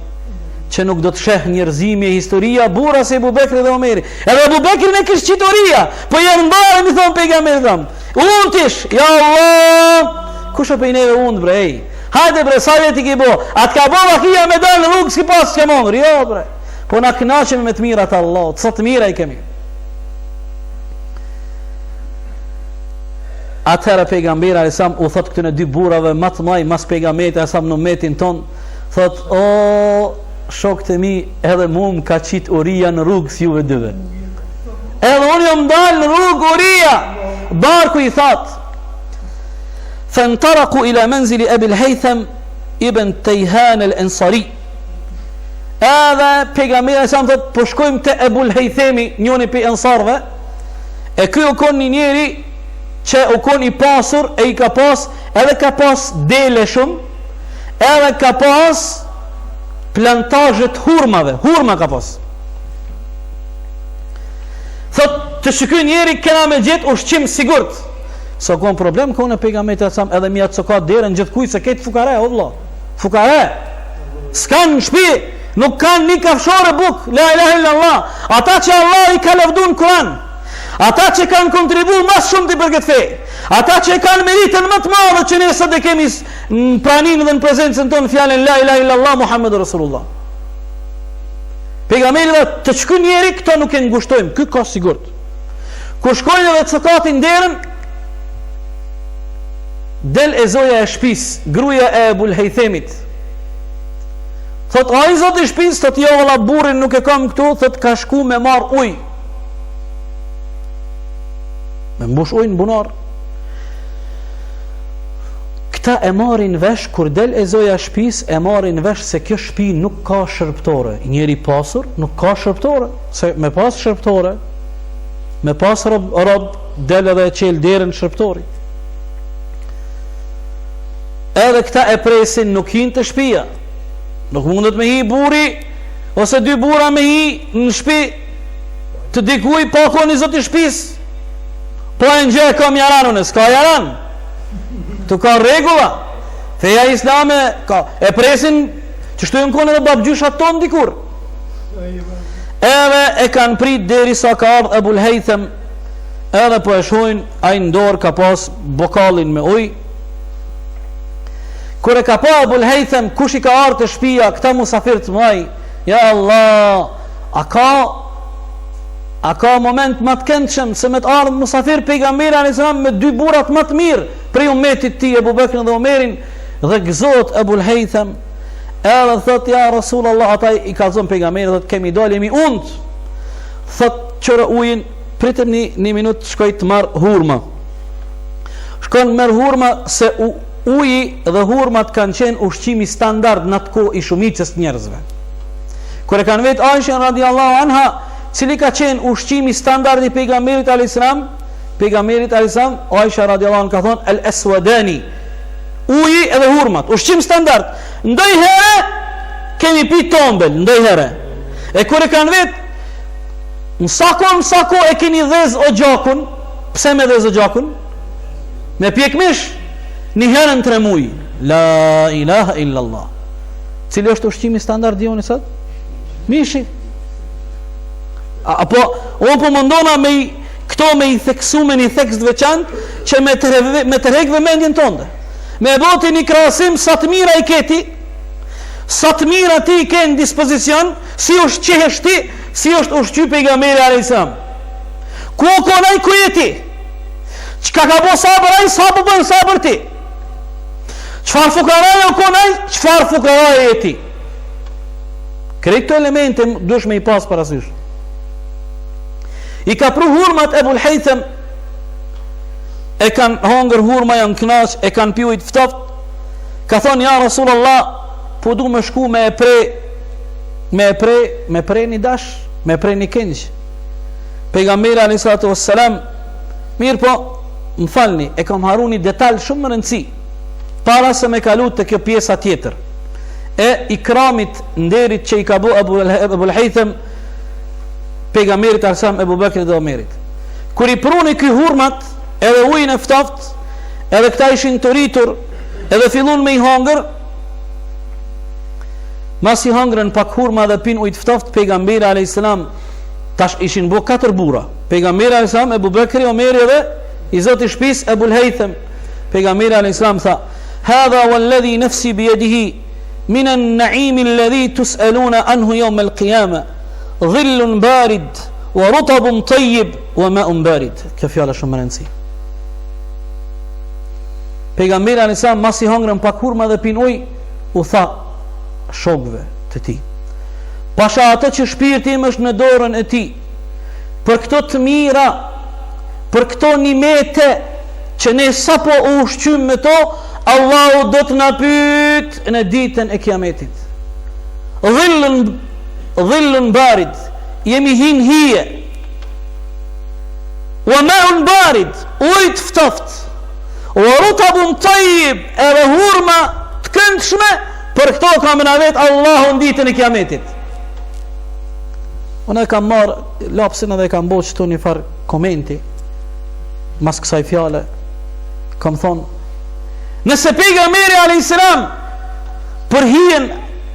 që nuk do të sheh njerëzimi e historia, burra se Abu Bekri dhe Omeri. Edhe Abu Bekri në kishë qitë uria, po janë mbarë, mi thonë pejgamberi tham, unë tish, ja Allah, kush o pejneve unë bre, ej, hajde bre, sa veti ki bo, atë ka bo vakia me dalë në rrugë, s'ki pas që monër, jo bre, po na kënaqemi me të mirat Allah, të sot mira i kemi. Atëherë pejgamberi alayhis salam u thot këtyne 2 burrave më të mëdhenj mas pejgamberit alayhis salam në umetin ton, thot o shokët e mi, edhe mua më ka qit uria në rrugë si juve dyve. Edhe unë jam dal në rrugë uria. Barku i thot, fantaraku ila manzili Abi al-Haytham ibn Tayhan al-Ansari. Edhe pejgamberi alayhis salam thot, po shkojmë te Abu al-Haythami, njëri pe ansarve, e ky u kon një njeri që u kon i pasur, e i ka pas, edhe ka pas dele shumë, edhe ka pas plantazhet hurmave, hurma ka pas. Thot, të shikoj njeri kena me gjet ushqim sigurt. So kon problem kone pejgamberi alayhis salam, edhe mi atë ka derën gjithë kujt se ketë fukare, o vëlla. Fukare. S'kan në shtëpi, nuk kanë një kafshore buk, la ilaha illallah. Ata që Allah i ka lavdhu në Kur'an, ata që kanë kontribu mas shumë të për këtë fej, ata që kanë meritën më të madhe që ne sot e kemi në praninë dhe në prezencën tonë fjallën la ilaha illallah Muhammedur Rasulullah. Pejgamberi dhe të shku njeri këto nuk e ngushtojmë, këtë ka sigurt. Kur shkojnë dhe të sokatin derën, del e zoja e shpis, gruja e Abu al-Haythamit. Thot, a i zot i shpis, thot jo valla burin nuk e kam këtu, thot ka shku me marr ujë. Me mbush ujnë bunar. Këta e marin vesh, kur del e zoja shpis, e marin vesh se kjo shpi nuk ka shërptore. Njeri pasur nuk ka shërptore, se me pas shërptore, me pas rob del edhe e qel derën shërptori. Edhe këta e presin nuk hin të shpia, nuk mundet me hi buri ose 2 bura me hi në shpi të dikuj pa koni zoti shpis. Po e në gjë e kam jaranën, s'ka jaran, të ka regula. Feja islame ka, e presin që shtu e më kone dhe babgjushat tonë dikur. Edhe e kanë prit deri sa ka ardhë Abu al-Haytham, edhe po e shojnë, a i ndorë ka pas bokallin me uj. Kër e ka pa Abu al-Haytham, kush i ka ardhë të shpia, këta musafir të maj, ja Allah, a ka moment më të këndshëm se me të ardhë musafir pejgamberi alayhis salam me 2 burrat më të mirë prej ummetit ti, Abu Bekrin dhe Omerin, dhe gëzohet Abu al-Haytham, edhe thot ja Rasulullah, ata i ka zonë pejgamberi, thot kemi dalë jemi und, thot qëra ujin, pritëm një minut, shkoj të marr hurma. Shkon merr hurma, se uji dhe hurmat kanë qenë ushqimi standard në atë kohë i shumicës njerëzve. Kur e kanë vetë Aisha radhiyallahu anha, cili ka qenë ushqimi standard i pejgamberit alayhis salam, Aisha radhiyallahu anha ka thonë al-aswadani, uji edhe hurmat, ushqim standard. Ndonjëherë kemi pi tombel, ndonjëherë. E kur e kanë vetë Në sako e keni dhez o gjakun. Pse me dhez o gjakun? Me pjekmish. Një herën 3 muj. La ilaha illallah. Cili është ushqimi standard i unë sot? Mishi. Apo unë po mundona këto me i theksu me një theks të veçant që me të rek vëmendjen tonde. Me boti një krasim sa të mira i keti, sa të mira ti i ke në dispozicion, si është qehesh ti, si është ushqy pejgamberi alayhis salam. Ku o konaj ku jeti? Çka ka bo sabër ai, sa po bën sabër ti? Çfarë fukaraj o konaj, çfarë fukaraj e ti? Këto elemente dush me i pas parasysh. I ka pru hurmat Ebul Haytham, e kanë hongër hurma, janë knaq, e kanë piju i të ftoft. Ka thonë, ja Rasulullah, po du me shku me pre një dash, me pre një këngjë. Pejgamberi alayhis salam, mirë po, më falni, e kam haru një detalj shumë më rëndësi, para se me kalu të kjo pjesa tjetër. E ikramit nderit që i ka bu Ebul Haytham pejgamberit alayhis Ebu Bekrit dhe Omerit. Kur i pruni ky hurmat, edhe ujin e ftoft, edhe këta ishin të rritur, edhe fillun me i hongër. Mas i hongërën pak hurma dhe pin ujt ftoft, pejgamberi alayhis salam tash ishin bu 4 burra. Pejgamberi alayhis salam, Ebu Bekri, Omeri dhe i zoti shtëpis Ebul Haytham. Pejgamberi alayhis salam tha: "Hadha walladhi nafsi bi yadihi min an-na'im alladhi tus'aluna anhu yawm al-qiyamah. Dhillun barid wa rutabun tayyib wa ma'un barid." Kjo fjala shumë rëndësi. Pejgamberi alayhis salam mas i hongërën pak hurma dhe pin ujë, u tha shokëve të tij: "Pasha atë që shpirti im është në dorën e tij, për këto të mira, për këto nimete që ne sapo u ushqym me to, Allahu do të na pyet në ditën e Kiametit. Dhillun barid, jemi hin hije, wa ma'un barid, ujt ftoft, wa rutabun tayyib, edhe hurma të këndshme, për këto ka më na vet Allahu në ditën e Kiametit." Unë e kam marrë lapsin edhe e kam bo qëtu një farë komenti mas kësaj fjale. Kam thonë, nëse pejgamberi alayhis salam për hijen,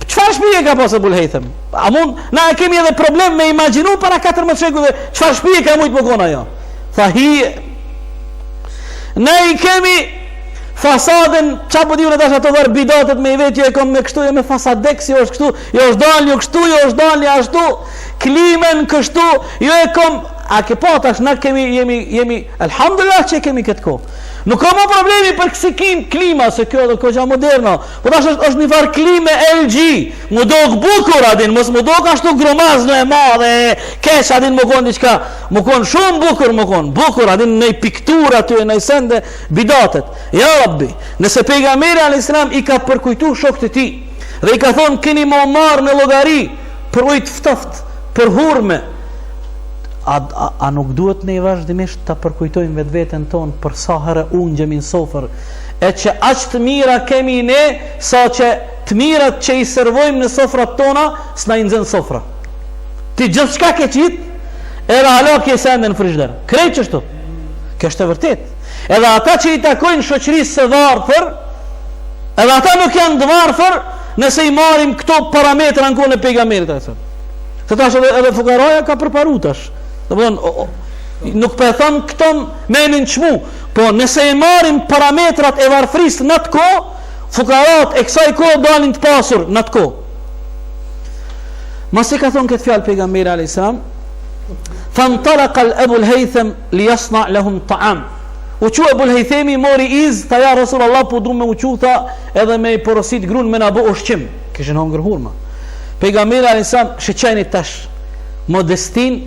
çfarë shpije ka pas Ebul Haytham? A mund, na kemi edhe problem me imagjinu para 14 shekujve, çfarë shpije ka mujt më kona jo? Tha hije. Ne i kemi fasadën, qa po diu në dash ato varë bidatet me i vetë, jo e kom me kështu, jo me fasadek, jo është kështu, jo është dalë, jo kështu, jo është dalë, ashtu, klimen kështu, jo e kom, a ke po tash, na jemi, alhamdulillah që kemi këtë kohë. Nuk ka më problemi për kësi klima, se kjo edhe kohë moderna, po tash është një farë klime LG, mu dok bukur adin, mos mu dok ashtu gromaz në e madhe, kesh adin mu konë diqka, mu konë shumë bukur adin në i piktura të e në i sende bidatet. Ja Rabbi, nëse pejgamberi alayhis salam i ka përkujtu shokët e ti, dhe i ka thonë keni më marë në logari, për ujtë ftoft, për hurme, a nuk duhet ne i vazhdimisht të përkujtojmë vetë vetën tonë për sa herë unë gjemi në sofër, e që aqë të mira kemi ne, sa që të mirat që i servojmë në sofrat tona, s'na i nëzën sofra. Ti gjithë shka ke qitë, edhe hala ke sende në frishder. Krejt qështu. Kështë e vërtet. Edhe ata që i takojnë shoqërisë së varfër, edhe ata nuk janë të varfër, nëse i marim këto parametra në kone e pejgamberit. Se tash edhe fukaraja ka përparu tash. Nuk për thënë këto me në qmu, po nëse e marim parametrat e varfrisë në të ko, fukarat e kësaj ko dalin të pasur në të ko. Masi ka thonë këtë fjallë pejgamberi alayhis salam, "Fantalaka Ebul Haytham li yasna lahum ta'am." U që Ebul Haythami mori iz, ta ja Rasulullah, po du me u që tha edhe me i porosit grun me na bo ushqim, kishin hongër hurma. Pejgamberi alayhis salam shëqenit tash modestin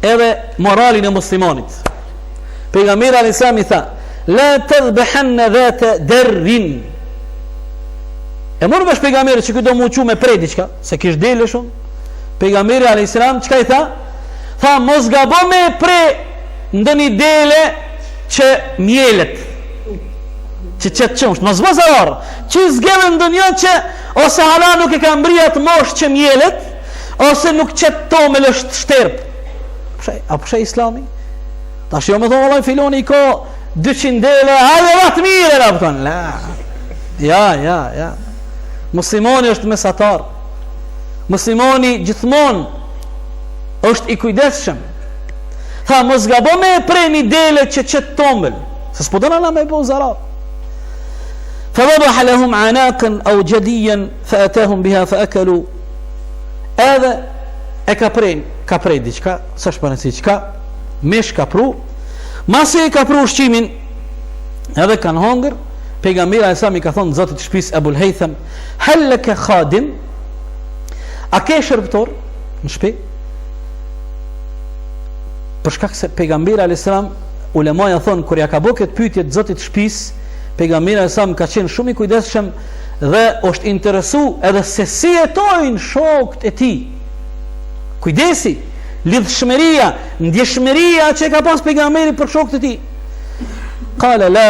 edhe moralin e muslimanit. Pejgamberi alayhis salam i tha: "La tadhbahanna dhata darrin." E mund vesh pejgamberi që do mu uqu me prej diçka, se kish dele shumë. Pejgamberi alayhis salam çka i tha? Tha mos gabo me prej ndonjë dele që mjelet. Që të qëmsht, mos vë zarar. Që zgjellën ndonjë që ose hala nuk e ka mbria të mosh që mjelet, ose nuk qëtë to me lësht shterp. A pëshe islami? Tash jo me thonë vallaj filoni I ka 200 dele, hajde vatë mire, la pëton. Ja. Muslimoni është mesatar. Muslimoni gjithmonë është I kujdesshëm. Tha, mos gabo me e prej një dele që qëtë tombel. Se s'po dona la me bo zarar. فوضح لهم عناقا أو جديا فأتاهم بها فأكلوا. Edhe e ka prej diçka, s'është për nësi qka, mesh ka pru, masi e ka pru ushqimin, edhe kanë hongër, pejgamberi a.s. I ka thonë zotit shpis Ebul Hejthem, helleke khadim, a ke shërbëtor në shpi? Për shkak se pejgamberi a.s. ulemaja thonë, kur ja ka bo këtë pyetje zotit shpis, pejgamberi a.s. ka qenë shumë I kujdesshëm dhe është interesu edhe se si jetojnë shokët e tij. Kujdesi, lidhshmëria, ndjeshmëria që ka pas pejgamberi për shokët e tij. Qala la,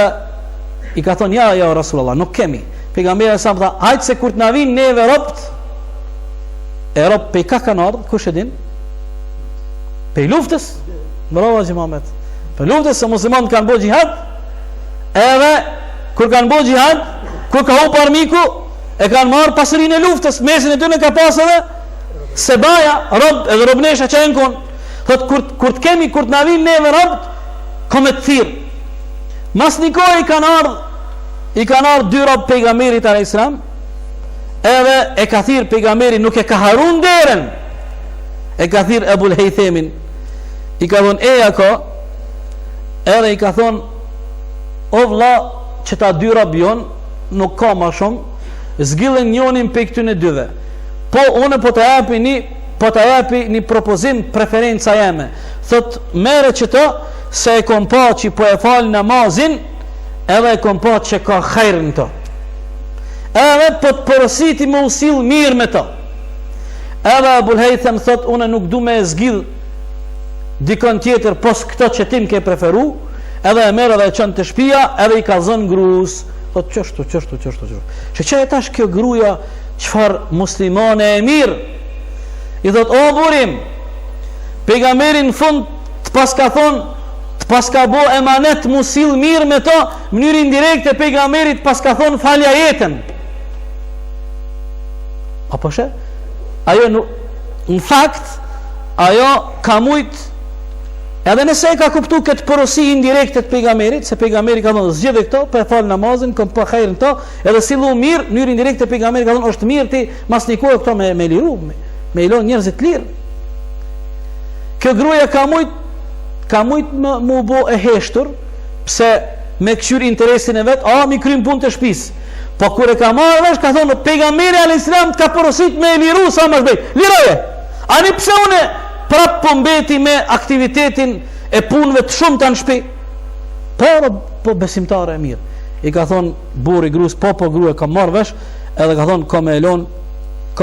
I ka thonë ja Rasulullah, nuk kemi. Pejgamberi a.s. tha, hajtë se kur të na vinë neve ropt, e ropt pe ka kanë ardhur, kush e din? Pe luftës, bravo Xhimamet. Pe luftës se muslimanët kanë bërë xhihad, edhe kur kanë bërë xhihad, kur ka hup armiku, e kanë marrë pasurinë e luftës, mesin e tyre ka pas edhe sebaja, rob, edhe robnesha që enkon. Thot kur të kemi, kur të na vinë neve robt, kom e të thirr. Mas një kohë I kanë ardhur 2 rob pejgamberit a.s. Edhe e ka thirr pejgamberi, nuk e ka harun derën. E ka thirr Ebul Hejthemin. I ka thonë eja ka, edhe I ka thonë, o vlla, që ta 2 rob jon nuk ka ma shumë, zgjillen njonin pe këtyne dyve. Po unë po të japi një propozim preferenca jeme. Thot mere që të se e kom pa që po e fal namazin, edhe e kom pa që ka khajrën të. Edhe po të porositi më usil mirë me të. Edhe Ebul Hejthem thot unë nuk du me e zgjidh dikon tjetër pos këto që tim ke preferu. Edhe e merë dhe e qënë të shpia, edhe I ka zënë grus. Thot qështu. Që e tash kjo gruja, qëfar muslimane e mirë. I thot, o burim, pejgamberin fund të pas ka thonë, të pas ka bo emanet musil mirë me to, mënyrë indirekte pejgamberit pas ka thonë falja jetën. Apo shë? Ajo në fakt, ajo ka mujtë, edhe nëse e ka kuptu këtë porosi indirekte të pejgamberit, se pejgamberi ka thonë zgjedhë këto, për e falë namazin, kom për khajrën to, edhe si lu mirë, njërë indirekte pejgamberi ka thonë është mirë ti, mas një kohë këto me liru, me ilon njerëzit lirë. Kjo gruja ka mujt më bo e heshtur, pse me këshyr interesin e vetë, mi krym pun të shpis. Po kur e ka marrë vesh, ka thonë, pejgamberi a.s. të ka porosit me liru sa më shbejt. Liroje! Ani pse une prap po mbeti me aktivitetin e punëve të shumë të në shpi? Po besimtare e mirë. I ka thonë buri grus, po grue ka marrë vesh, edhe ka thonë ka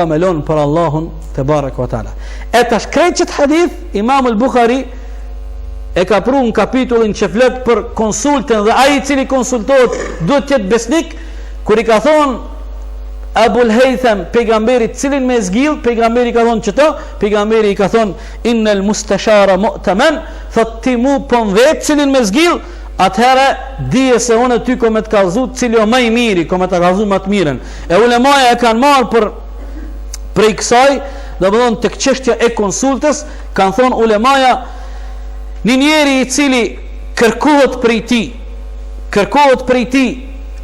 me lon për Allahun te barek wa taala. E tash krejt qëtë hadith, Imam al-Bukhari e ka pru në kapitullin që flet për konsulten dhe ai I cili konsultohet duhet të jetë besnik, kur I ka thonë Ebul Hejthem pejgamberit cilin me zgjidh, pejgamberi ka thonë qëto, pejgamberi I ka thonë innel mustashara mu'taman, thot ti mu po vet cilin me zgjidh, atëherë dije se unë ty ko me të kallzu cili o më I miri, ko me të kallzu më të mirën. E ulemaja e kanë marrë për I kësaj, dhe më thonë të çështja e konsultës, kanë thonë ulemaja, një njeri I cili kërkohet për i ti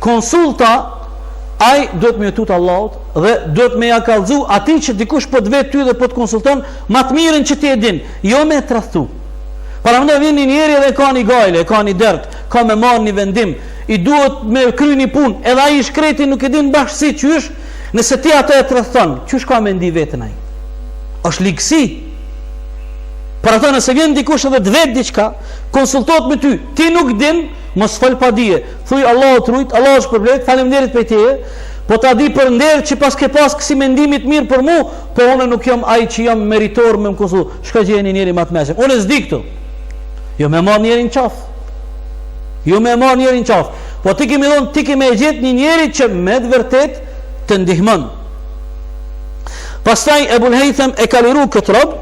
konsulta, ai duhet me tut Allahut dhe duhet me ja kallzu atij që dikush po të vet ty dhe po të konsulton më të mirën që ti e din, jo me tradhtu. Para më vjen një njeri dhe ka një gajle, ka një dert, ka me marrë një vendim, I duhet me kry një punë, edhe ai shkreti nuk e din bashkësi qysh, nëse ti atë e tradhton, qysh ka me ndi veten ai? Është ligësi. Për ato nëse vjen dikush edhe të vet diçka, konsultohet me ty, ti nuk din, mos fol pa dije. Thuaj Allahu trujt, Allahu është përblet, faleminderit për teje, po ta di për nder që pas ke pas kësi mendimit mirë për mu, po unë nuk jam ai që jam meritor me më konsultu. Shka gjeni njeri ma të mesëm. Unë s'di këtu. Jo me marr njerin qaf. Po ti kemi thonë, ti kemi e gjetë një njeri që me të vërtet të ndihmon. Pastaj Ebul Hejthem e ka liru këtë rob,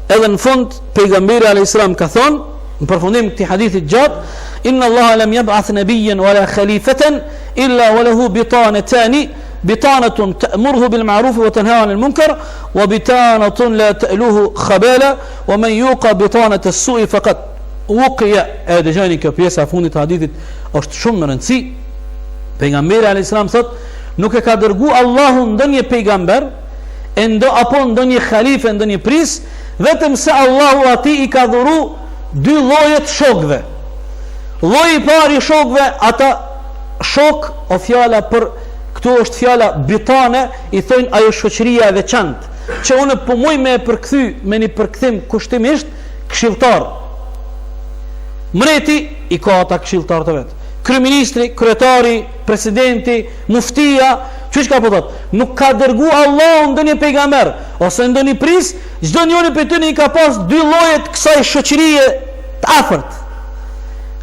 edhe në fund pejgamberi alayhis salam ka thonë në përfundim këtij hadithi gjatë, inna Allaha lam yab'ath nabiyyan wala khalifatan illa wa lahu bitanatan bitanatun ta'muruhu bil ma'ruf wa tanha 'anil munkar wa bitanatun la ta'luhu khabala wa man yuqa bitanata as-su'i faqad wuqiya. Dëgjoni kjo pjesa e fundit të hadithit është shumë në rëndësi. Pejgamberi alayhis salam thotë, nuk e ka dërgu Allahu ndonjë pejgamber apo ndonjë khalife, ndonjë pris, vetëm se Allahu ati i ka dhuru dy llojet shokëve. Lloji i parë i shokëve, ata shok o fjala për këtu është fjala bitane, i thonë ajo shoqëria e veçantë, që unë po muj me përkthy me një përkthim kushtimisht këshilltar. Mreti i ka ata këshilltar të vet. Kryeministri, kryetari, presidenti, muftia, çish ka po thot, nuk ka dërgu Allahu ndonjë pejgamber ose ndonjë pris, çdo njëri prej tyre i ka pas dy lloje të kësaj shoqërie të afërt.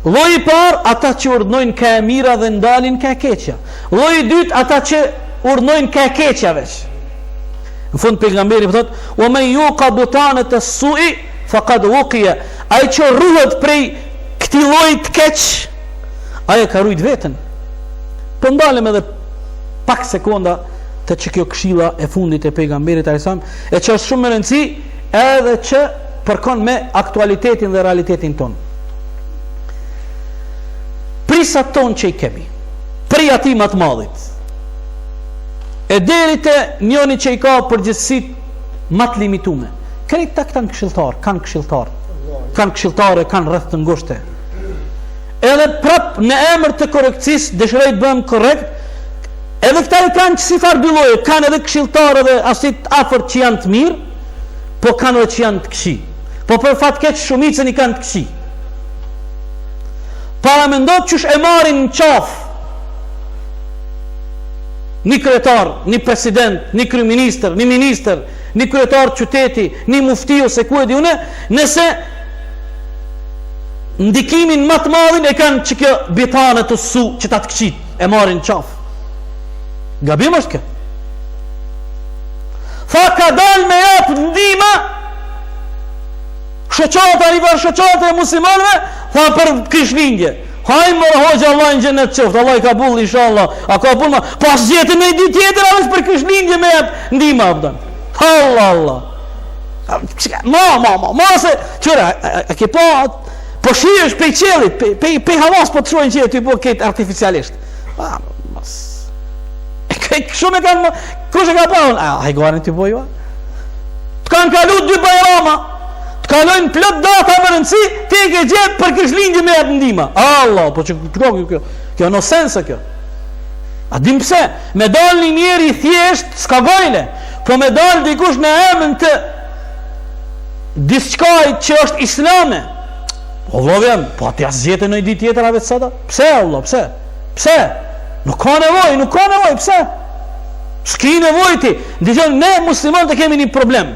Lloji i parë, ata që urdhnojnë ka e mira dhe ndalin ka e keqja. Lloji i dytë, ata që urdhnojnë ka e keqja veç. Në fund pejgamberi thot, "Wa man yuqa bitanata as-su'i faqad wuqiya." Ai që ruhet prej këtij lloji të keq, ai ka rujt veten. Po ndalem edhe pak sekonda të që kjo këshilla e fundit e pejgamberit alayhis e që është shumë me rëndësi edhe që përkon me aktualitetin dhe realitetin ton. Prisat ton që i kemi, pri ati më të madhit, e deri te njëri që i ka përgjithësit më të limitume. Krejt ta këtan këshilltar, kanë këshilltare, kanë rreth të ngushte. Edhe prap në emër të korrektësisë dëshiroj të bëhem korrekt. Edhe këta i kanë që si farë dy lloje, kanë edhe këshilltarë dhe asit afërt që janë të mirë, po kanë edhe që janë të këqij. Po për fat keq shumicën i kanë të këqij. Para mendot qysh e marrin në qafë një kryetar, një president, një kryeministër, një ministër, një kryetar qyteti, një mufti ose ku e di une, nëse ndikimin më të madhin e kanë që kjo bitane të su që ta të këqit e marrin në qafë. Gabim është kjo. Tha ka dal me japë ndima shoqata, rivar shoqata e muslimanëve, tha për krishtlindje. Hajmë mërë hoqë Allah në gjennet qëftë, Allah i ka bull, inshallah. A ka bull ma, pas gjetën me i di tjetër, a për krishtlindje me japë ndima, pëtën. Allah. Ma se, qëra, a ke po shirësh pej qelit, pej havas po të shojnë qelit, ty po ketë artificialisht. Shumë e kanë, kush e ka paun? A i garin të bojua? Të kanë kalu dy bajrama, të kalojnë plët data më rëndësi, te ke gjetë për krishtlindje me jetë ndima. Allah, po që kjo në sensë kjo. A dim pse, me dal një njeri thjesht, s'ka gojle, po me dal dikush në emën të diçkaj që është islame. O vlovjem, po ati as gjetë në i di tjetër ave të sada? Pse, Allah, pse? Nuk ka nevoj, pse? S'ki nevoj ti. Dijon, ne musliman të kemi një problem.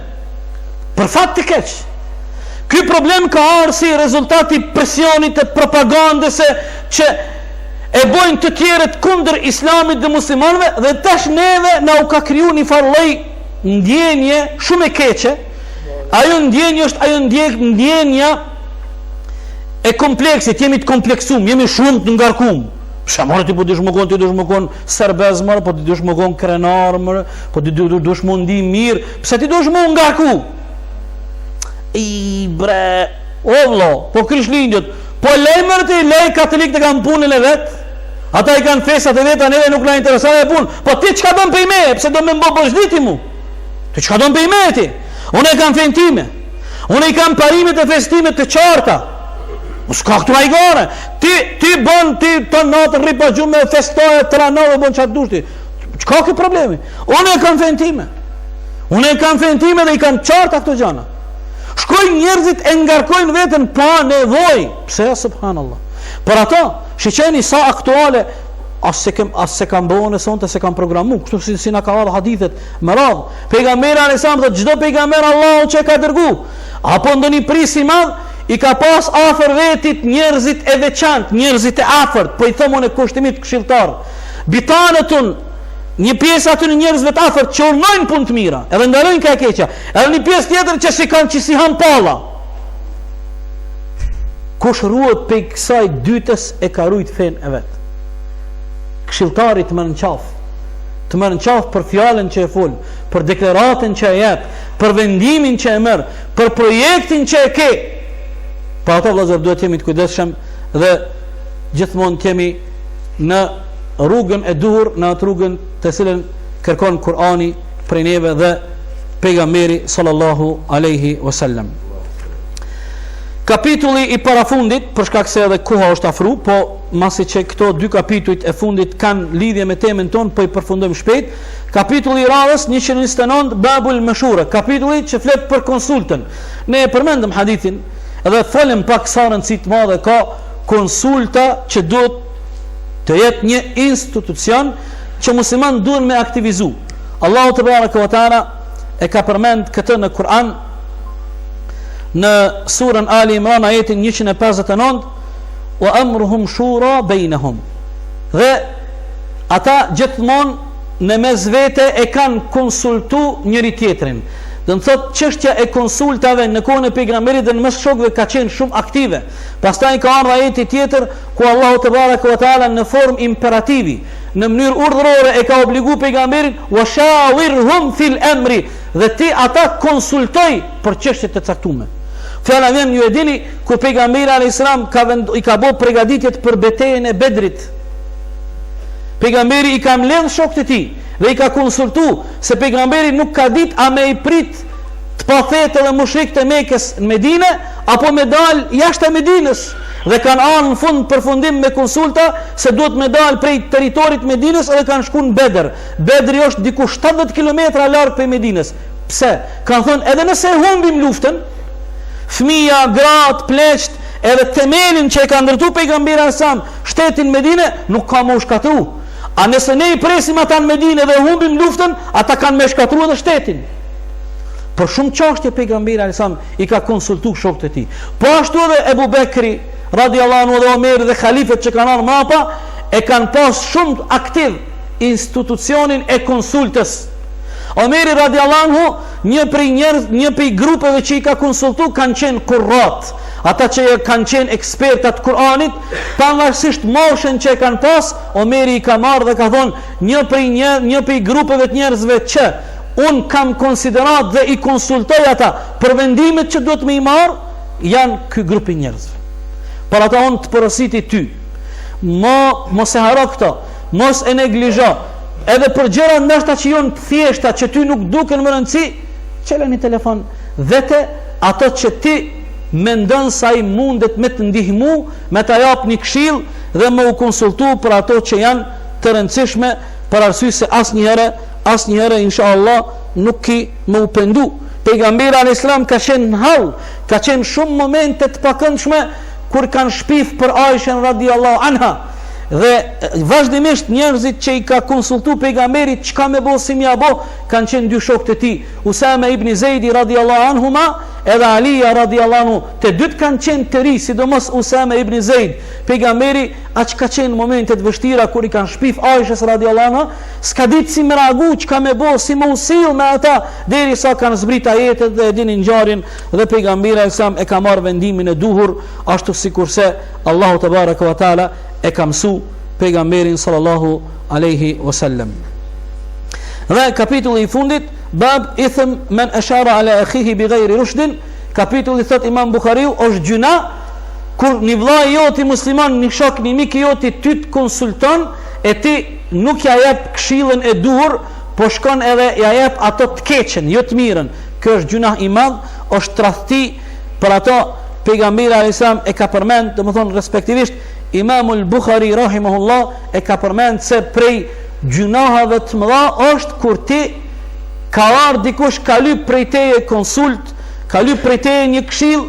Për fat të keq. Ky problem ka arë si rezultati presionit e propagandës që e bojnë të tjerët kundër islamit dhe muslimanve, dhe tash neve na u ka kriju një farloj ndjenje shumë e keqe. Ajo ndjenje është ndjenja e kompleksit, jemi të kompleksum, jemi shumë të ngarkum. Shamore ti po dush më kon serbez mërë, po ti dush më kon krenar mërë, po ti dush më ndi mirë, pse ti dush më ngarku? I bre, o vlo, po krishtlindjet, po lejmërët i lej katolik të kanë punën e vetë, ata i kanë fesat e vetë, neve nuk na interesave e punë, po ti qka do më pej me, pse do me mbo bëzhliti mu? Ti qka do më pej me ti? Unë e kam fentime, unë i kam parimet e festimet të qarta, s'ka këtu hajgare. Ti të natë rripa gjumë me festoje të ranove dhe bon qatë dushti. Qka këtë problemi? Unë e kam fentime dhe i kam qarta këto gjana. Shkoj njerëzit e ngarkojnë vetën pa nevoj. Pse, subhanallah. Për ato, shiqeni sa aktuale, as se kam bëhone sonte, se kam programu, kështu si na ka vadhë hadithet më radhë. Pejgamberi alayhis dhe gjdo pejgamber Allahu që ka dërgu, apo ndonjë prisi madh, i ka pas afër vetit njerëzit e veçantë, njerëzit e afërt, po i thomon e kushtimit këshilltar. Bitanetun një pjesë aty në njerëzve të afërt që urnojnë punë të mira, edhe ndalojnë ka e keqja, edhe një pjesë tjetër që shikon që si han palla. Kush ruhet pe kësaj dytës e ka rujt fen e vet. Këshilltari të merr në qafë, të merr në qafë për fjalën që e fol, për deklaratën që e jep, për vendimin që e merr, për projektin që e ke. Pa ato vëllezër duhet jemi të kujdesshëm dhe gjithmonë të jemi në rrugën e duhur, në atë rrugën të cilën kërkon Kur'ani prej neve dhe pejgamberi sallallahu alaihi wasallam. Kapitulli i parafundit, për shkak se edhe koha është afru, po masi që këto dy kapitujt e fundit kanë lidhje me temën tonë, po i përfundojmë shpejt. Kapitulli i radhës 129 babul mashura, kapitulli që flet për konsultën. Ne e përmendëm hadithin edhe folëm pak sa rëndësi të madhe ka konsulta që duhet të jetë një institucion që musliman duhen me aktivizu. Allahu te baraka ve taala e ka përmend këtë në Kur'an në surën Ali Imran ajetin 159, wa amruhum shura bainahum. Dhe ata gjithmonë në mes vete e kanë konsultu njëri tjetrin. Do të thotë çështja e konsultave në kohën e pejgamberit dhe në mes shokëve ka qenë shumë aktive. Pastaj ka ardhur ajeti tjetër ku Allahu te baraka ve taala në formë imperativi, në mënyrë urdhërore e ka obliguar pejgamberin wa shawirhum fil amri, dhe ti ata konsultoj për çështje të caktuara. Fjala vjen, ju e dini, ku pejgamberi alayhis salam i ka bë përgatitjet për betejën e Bedrit. Pejgamberi i ka mbledh shokët e tij dhe i ka konsultu se pejgamberi nuk ka dit a me i prit të pathet edhe mushrik të Mekës në Medinë apo me dal jashtë e Medinës, dhe kanë anë në fund përfundim me konsulta se duhet me dal prej teritorit Medinës edhe kanë shku në Bedr. Bedri është diku 70 km larg prej Medinës. Pse? Kanë thënë edhe nëse humbim luftën, fëmija, gratë, pleqt, edhe temelin që e ka ndërtu pejgamberi sam shtetin Medinë nuk ka më shkatru. A nëse ne i presim ata në Medinë dhe humbim luftën, ata kanë me shkatru edhe shtetin. Për shumë çështje pejgamberi alayhissalam i ka konsultuar shokët e tij. Po ashtu edhe Ebu Bekri radiallahu anhu dhe Omer dhe khalifet që kanë ardhur mapa e kanë pas shumë aktiv institucionin e konsultës. Omeri radiallahu anhu, një prej grupeve që i ka konsultuar kanë qenë kurrat, ata që kanë qenë ekspertat Kur'anit, pavarësisht moshën që e kanë pas. Omeri i ka marrë dhe ka thonë një prej grupeve të njerëzve që unë kam konsiderat dhe i konsultoj ata për vendimet që duhet me i marrë, janë ky grupi njerëzve. Për ata unë të porositi ty, mos e haro këto, mos e neglizho, edhe për gjëra ndoshta që janë të thjeshta që ty nuk duken më rëndësi, çele një telefon vete ato që ti mendon se ai mundet me të ndihmu, me ta jap një këshill dhe me u konsultu për ato që janë të rëndësishme, për arsye se asnjëherë inshallah nuk ki më u pendu. Pejgamberi alayhis salam ka qenë në hall, ka qenë shumë momente të pakëndshme kur kanë shpif për Aishën radiallahu anha, dhe vazhdimisht njerëzit që i ka konsultu pejgamberit çka me bo si mja bo kanë qenë dy shokët e tij, Usama ibn Zeidi radiallahu anhuma edhe Alija radiallahu anhu. Të dytë kanë qenë të ri, sidomos Usama ibn Zeid. Pejgamberi aq ka qenë momente të vështira kur i kanë shpif Aishës radiallahu anha, s'ka ditë si me reagu, çka me bo, si me usill me ata, derisa kanë zbrit ajetet dhe e dinin ngjarjen dhe pejgamberi sa e ka marrë vendimin e duhur, ashtu sikurse Allahu te baraka ve taala e ka mësu pejgamberin sallallahu alaihi wasallam. Dhe kapitulli i fundit, bab ithm men ashara ala akhihi bighayri rushdin, kapitulli thot Imam Buhariu, është gjuna kur një vllai joti musliman, një shok, një mik i joti ty të konsulton e ti nuk ja jep këshillën e duhur, po shkon edhe ja jep ato të keqen, jo të mirën. Kjo është gjuna i madh, është tradhti për ato. Pejgamberi alayhis salam e ka përmend, domethënë respektivisht Imamul Bukhari rahimahullah e ka përmend se prej gjunahave të mëdha është kur ti ka ardhur dikush ka lyp prej teje konsult, ka lyp prej teje një këshill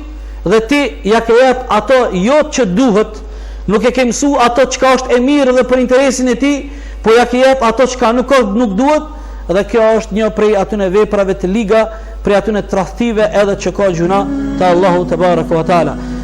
dhe ti ja ke jep ato jo që duhet, nuk e ke mësu ato çka është e mirë dhe për interesin e tij, po ja ke jep ato çka nuk duhet, dhe kjo është një prej atyne veprave të liga, prej atyne tradhtive edhe që ka gjuna te Allahu te baraka ve taala.